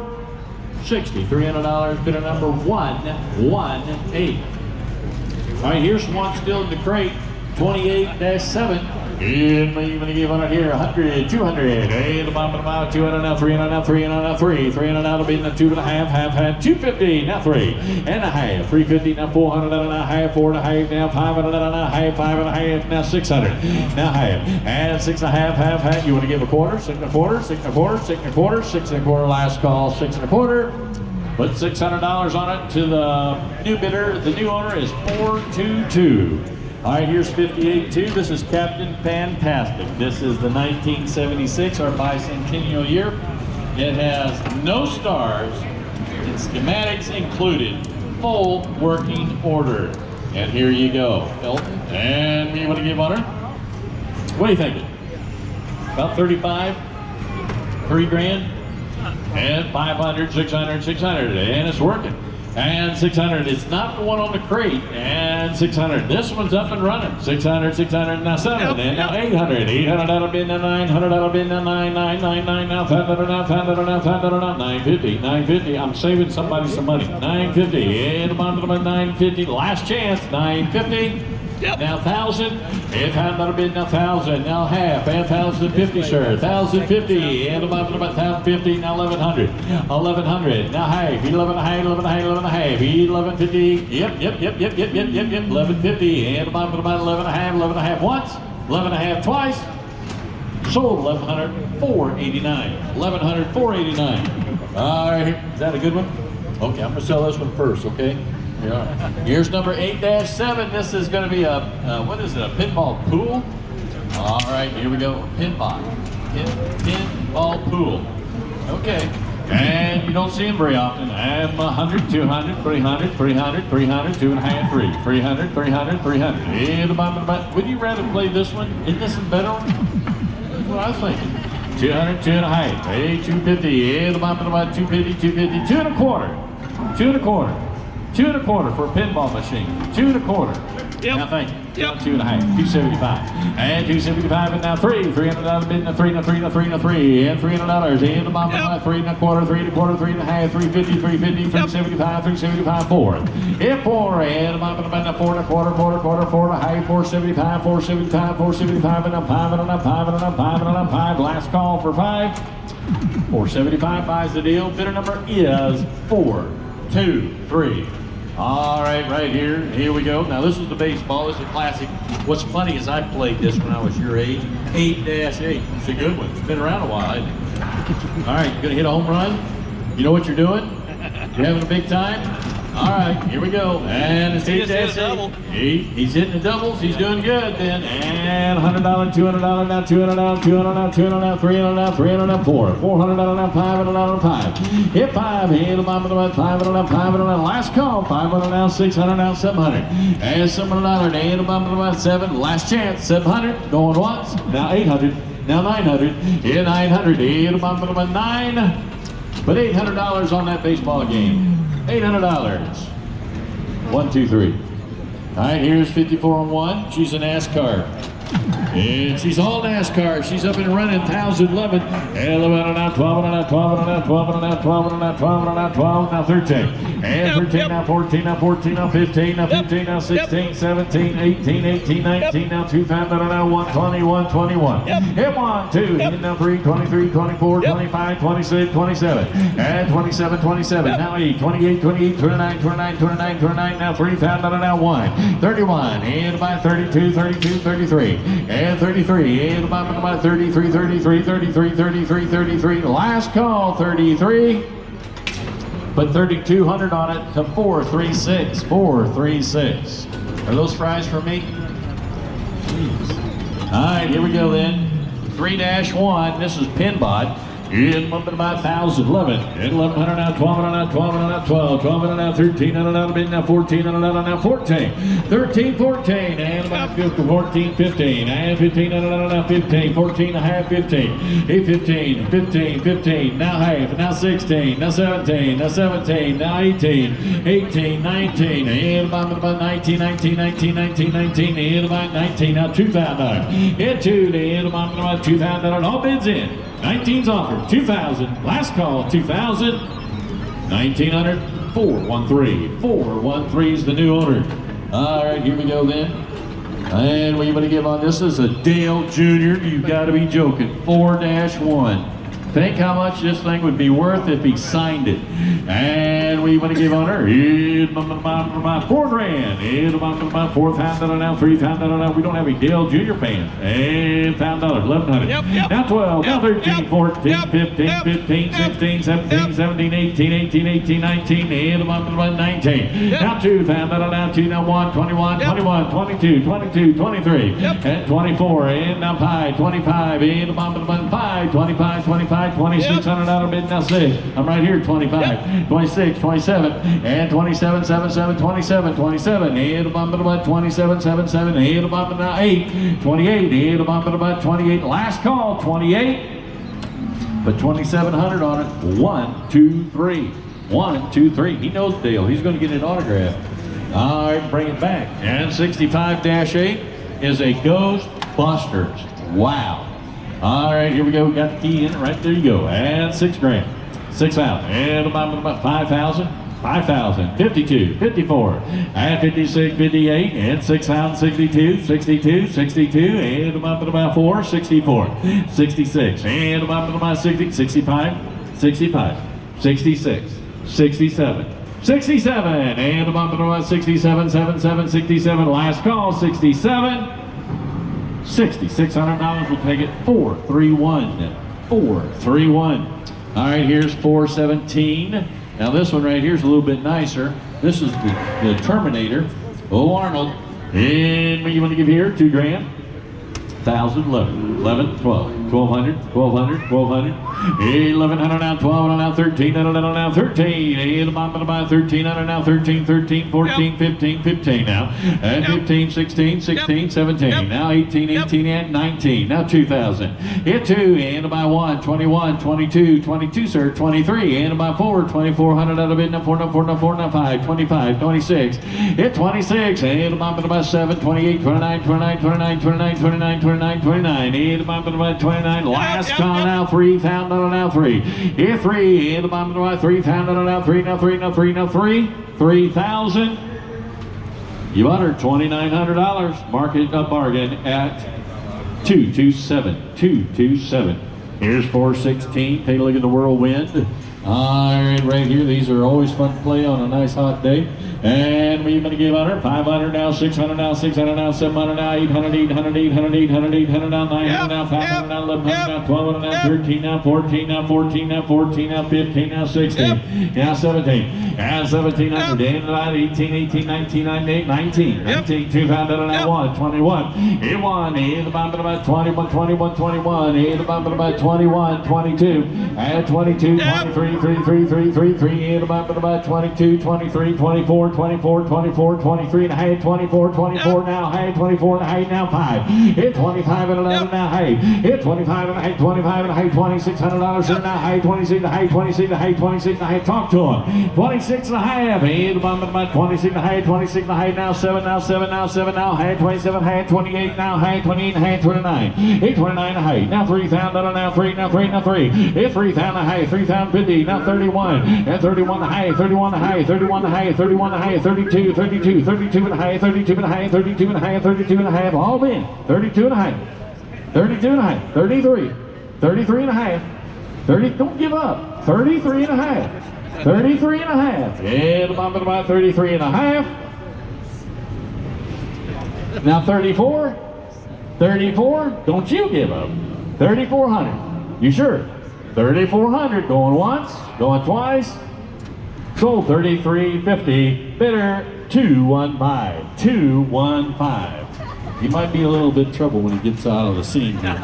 Speaker 5: 60, $300, bidder number 118. All right, here's one still in the crate, 28-7. And we're going to give on it here 100, 200, and the bottom of the mile, 200 now, 300 now, 300 now, 3, 300 now, be in the 2 and a half, half, 250 now, 3 and a half, 350 now, 400 and a half, 4 and a half now, 500 and a half, 5 and a half now, 600 now, half, and 6 and a half, half. You want to give a quarter, 6 and a quarter, 6 and a quarter, 6 and a quarter, 6 and a quarter, last call, 6 and a quarter. Put $600 on it to the new bidder. The new owner is 422. All right, here's 58-2. This is Captain Fantastic. This is the 1976, our bicentennial year. It has no stars, and schematics included. Full working order.
Speaker 2: And here you go, Elton. And we want to give on her. What are you thinking? About 35? 3 grand? And 500, 600, 600. And it's working. And 600. It's not the one on the crate. And 600. This one's up and running. 600, 600, now 7. And now 800. 800 that'll be now 900. That'll be now 999. Now 500. Now 500. Now 500. Now 950. 950. I'm saving somebody some money. 950. And about 950. Last chance. 950. Now 1,000. And that'll be now 1,000. Now half. And 1,050, sir. 1,050. And about 1,050. Now 1,100. 1,100. Now half. 11 and a half. 11 and a half. 11 and a half. 1150. Yep. 1150. And about 11 and a half. 11 and a half once. 11 and a half twice. Sold 1,100. 489. 1,100. 489. All right. Is that a good one? Okay, I'm gonna sell this one first. Okay. Yeah. Here's number 8-7. This is going to be a, what is it, a pinball pool? All right, here we go. Pinball pool. Okay. And you don't see them very often. And 100, 200, 300, 300, 300, 2.5, 3. 300, 300, 300. And about, would you rather play this one? Isn't this a better one? That's what I was thinking. 200, 2.5. Hey, 250. And about 250, 250, 2 1/4. 2 1/4. 2 1/4 for a pinball machine. 2 1/4. Yep. Now thank you. Yep. 2.5. 275. And 275 and now 3. $300 bid now 3. Now 3. Now 3. Now 3. And $300. And the bottom of 3 1/4. 3 1/4. 3 1/2. 350. 350. 375. 375. 4. And 4. And the bottom of 4 1/4. 4 1/4. 4 1/2. 475. 475. 475. And now 5. And now 5. And now 5. And now 5. Last call for 5. 475 buys the deal. Bidder number is 4 2 3. All right, right here. Here we go. Now, this is the baseball. This is a classic. What's funny is I played this when I was your age. 8-8. It's a good one. It's been around a while, hasn't it? All right, you're going to hit a home run? You know what you're doing? You're having a big time? All right, here we go. And it's 8-8. He's hitting the doubles. He's doing good then. And $100, $200, now $200, $200, $200, $300, $300, $400, $400, $500, $5. Hit 5. Hit the bottom of the $500, $500. Last call. $500 now, $600 now, $700. And $700. And the bottom of the 7. Last chance. $700. Going once. Now $800. Now $900. Hit $900. Hit the bottom of the 9. But $800 on that baseball game. $800. 1, 2, 3. All right, here's 54 on 1. She's a NASCAR. And she's all NASCAR. She's up and running. 1,011. And 11 now, 12 now, 12 now, 12 now, 12 now, 12 now, 12 now, 13. And 13 now, 14 now, 14 now, 15 now, 15 now, 16, 17, 18, 18, 19 now, 2 5 now, 120, 121. Hit 1, 2, hit now 3, 23, 24, 25, 26, 27. And 27, 27. Now 8, 28, 28, 29, 29, 29, 29. Now 3 5 now, 1. 31. And by 32, 32, 33. And 33. And about 33, 33, 33, 33, 33. Last call, 33. Put 3,200 on it to 436. 436. Are those fries for me? Jeez. All right, here we go then. 3-1. This is Pinball. In about 1,011. And 1,100 now, 1,200 now, 1,200 now, 12. 1,200 now, 1,300 now, now 1,400 now, 14. 13, 14. And about 14, 15. And 1,500 now, 15. 14 and a half, 15. 15, 15, 15. Now half. Now 16. Now 17. Now 17. Now 18. 18, 19. And about 19, 19, 19, 19, 19. And about 19. Now $2,000. And 2. And about $2,000. All bids in. 19's offered, 2,000. Last call, 2,000. 1,900, 413. 413 is the new owner. All right, here we go then. And what are you going to give on this? Is a Dale Jr. You've got to be joking. 4-1. Think how much this thing would be worth if he signed it. And we want to give on her. $4 grand. $4,000 now, $3,000 now. We don't have any Dale Jr. fans. And $1,000, $1,100. Now 12, now 13, 14, 15, 15, 16, 17, 17, 18, 18, 18, 19, and $19. Now $2,000, now 2, now 1, 21, 21, 22, 22, 23, and 24, and now 5, 25, and $5, 25, 25. 25, 2600 out of bid, now 6. I'm right here, 25, 26, 27, and 27, 77, 27, 27, and a bump about 27, 77, and a bump about 8, 28, and a bump about 28. Last call, 28. Put 2,700 on it. 1, 2, 3. 1, 2, 3. He knows the deal. He's going to get an autograph. All right, bring it back. And 65-8 is a Ghostbusters. Wow. All right, here we go. We got the key in it. Right there you go. And 6 grand. 6 out. And about 5,000. 5,000, 52, 54, and 56, 58, and 6,062, 62, 62, and about 4, 64, 66, and about 60, 65, 65, 66, 67, 67, and about 67, 77, 67, last call, 67, $6,600, we'll take it, 431, 431. All right, here's 417. Now this one right here is a little bit nicer. This is the Terminator. Oh, Arnold. And what you want to give here? 2 grand. 1,000, 11, 11, 12, 1,200, 1,200, 1,200, 1,100 now, 1,200 now, 1,300 now, 13, and about 1,300 now, 13, 13, 14, 15, 15 now, and 15, 16, 16, 17, now 18, 18, and 19, now 2,000, hit 2, and about 1, 21, 22, 22, sir, 23, and about 4, 2,400 out of it, now 4, now 4, now 4, now 5, 25, 26, hit 26, and about 7, 28, 29, 29, 29, 29, 29, 29, 29, and about 29, last call now, 3,000 now, 3, here 3, and about 3,000 now, 3, now 3, now 3, now 3, 3,000. You bought her $2,900. Mark it a bargain at 227, 227. Here's 416. Take a look at the whirlwind. All right, right here. These are always fun to play on a nice hot day. And we're going to give out her 500 now, 600 now, 600 now, 700 now, 800, 800, 800, 800, 800 now, 900 now, 500 now, 1,100 now, 1,200 now, 13 now, 14 now, 14 now, 14 now, 15 now, 16, now 17, and 1,700, and 18, 18, 19, 19, 19, 19, 2,000 now, 1, 21, and 1, and about 21, 21, 21, and about 21, 22, and 22, 23, 3, 3, 3, 3, 3, and about 22, 23, 24, 24, 24, 23 and a half, 24, 24 now, hey, 24 and a half now, 5. Hit 25 and 11 now, hey. Hit 25 and a half, 25 and a half, $2,600 now, hey, 26 and a half, 26 and a half, 26 and a half, talk to him. 26 and a half, and about 26 and a half, 26 and a half now, 7 now, 7 now, 7 now, hey, 27 and a half, 28 now, hey, 28 and a half, 29. Hit 29 and a half, now 3,000 now, 3, now 3, now 3. Hit 3,000 and a half, 3,050, now 31, and 31 and a half, 31 and a half, 31 and a half, 31 and a half, 32, 32, 32 and a half, 32 and a half, 32 and a half, 32 and a half, all in, 32 and a half, 32 and a half, 33, 33 and a half, 30, don't give up, 33 and a half, 33 and a half, and about 33 and a half, now 34, 34, don't you give up, 3,400, you sure, 3,400, going once, going twice, sold 33.50, bidder 215, 215. He might be a little bit of trouble when he gets out of the scene here.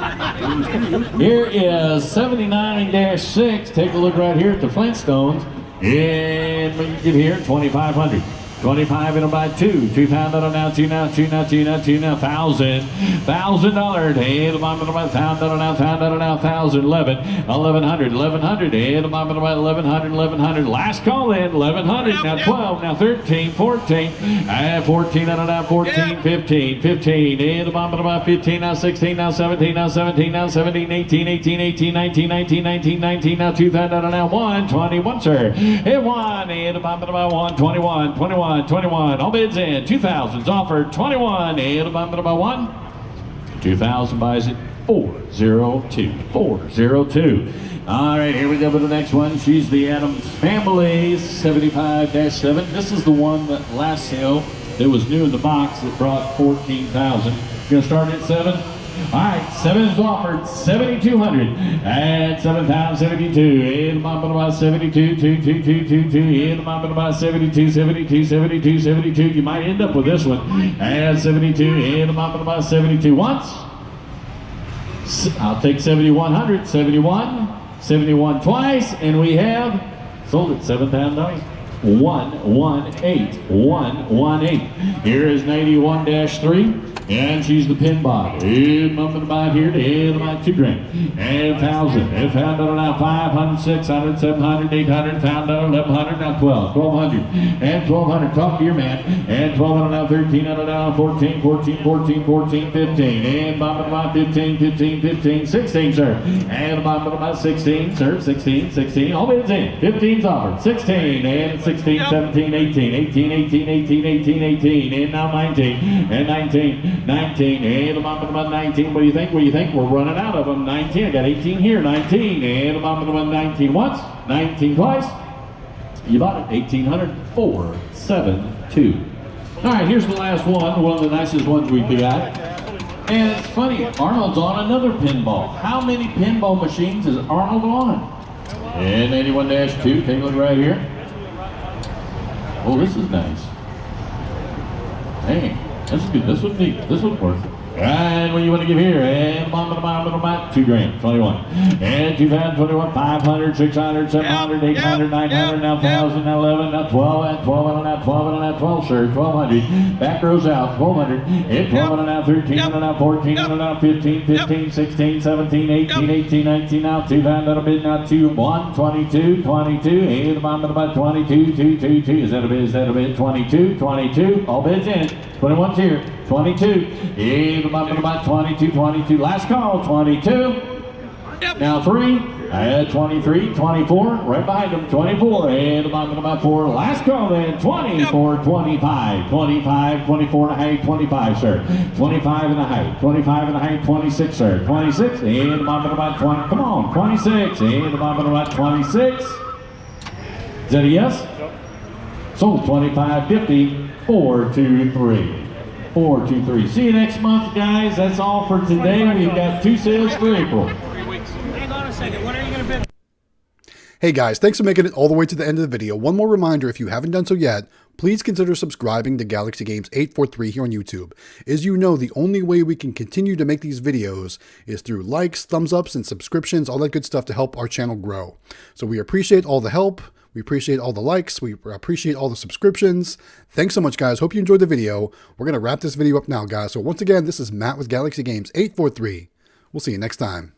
Speaker 2: Here is 79-6. Take a look right here at the Flintstones. And we get here 2,500. 25 and about 2, 2,000 now, 2 now, 2 now, 2 now, 2 now, $1,000, $1,000, and about 1,000 now, 1,000 now, 1,000, 11, 1,100, 1,100, and about 1,100, 1,100, last call in, 1,100, now 12, now 13, 14, and 14 now, 14, 15, 15, and about 15, now 16, now 17, now 17, now 17, 18, 18, 18, 19, 19, 19, 19, now 2,000 now, 1, 21, sir, and 1, and about 1, 21, 21, 21, all bids in, 2,000's offered, 21, and about 1, 2,000 buys it, 402, 402. All right, here we go with the next one. She's the Adams Family 75-7. This is the one that last sale that was new in the box that brought 14,000. Gonna start at 7. All right, 7 is offered, 7,200 at 7,072. And about 72, 2, 2, 2, 2, 2. And about 72, 72, 72, 72. You might end up with this one at 72. And about 72 once. I'll take 7,100, 71, 71 twice, and we have sold it 7 pound dummy. 118, 118. Here is 91-3. And she's the pin bot. In up and about here to hit about $2 grand. And 1,000. And found out now 500, 600, 700, 800, found out 1,100, now 12, 1,200. And 1,200, talk to your man. And 1,200 now 1,300 now 14, 14, 14, 14, 15. And bottom about 15, 15, 15, 16, sir. And bottom about 16, sir. 16, 16. All bids in. 15's offered. 16 and 16, 17, 18, 18, 18, 18, 18, 18. And now 19. And 19. 19, and the bottom of 19. What do you think? What do you think? We're running out of them. 19. I got 18 here. 19, and the bottom of 19 once, 19 twice. You bought it. 1,800. 472. All right, here's the last one of the nicest ones we've got. And it's funny, Arnold's on another pinball. How many pinball machines is Arnold on? And 81-2. Take a look right here. Oh, this is nice. Dang. This is good. This would be. This would work. And what do you want to give here? And $2 grand, 21. And 2021, 500, 600, 700, 800, 900, now 1,000, now 11, now 12, and 12, and now 12, and now 12, sir, 1,200. Back rows out, 1,200. And 12, and now 13, and now 14, and now 15, 15, 16, 17, 18, 18, 19, now 2, that'll be now 2, 1, 22, 22, and about 22, 2, 2, 2. Is that a bid? Is that a bid? 22, 22. All bids in. 21's here. 22. And about 22, 22. Last call. 22. Now 3. 23, 24. Right behind them. 24. And about 4. Last call then. 24, 25. 25, 24 and a half. 25, sir. 25 and a half. 25 and a half. 26, sir. 26. And about 20. Come on. 26. And about 26. Is that a yes? Sold 25.50. 423. 423. See you next month, guys. That's all for today. We've got 2 sales for April.
Speaker 4: 3 weeks. Hang on a second. When are you going to bid?
Speaker 1: Hey guys, thanks for making it all the way to the end of the video. One more reminder, if you haven't done so yet, please consider subscribing to Galaxy Games 843 here on YouTube. As you know, the only way we can continue to make these videos is through likes, thumbs ups, and subscriptions, all that good stuff to help our channel grow. So we appreciate all the help. We appreciate all the likes. We appreciate all the subscriptions. Thanks so much, guys. Hope you enjoyed the video. We're going to wrap this video up now, guys. So once again, this is Matt with Galaxy Games 843. We'll see you next time.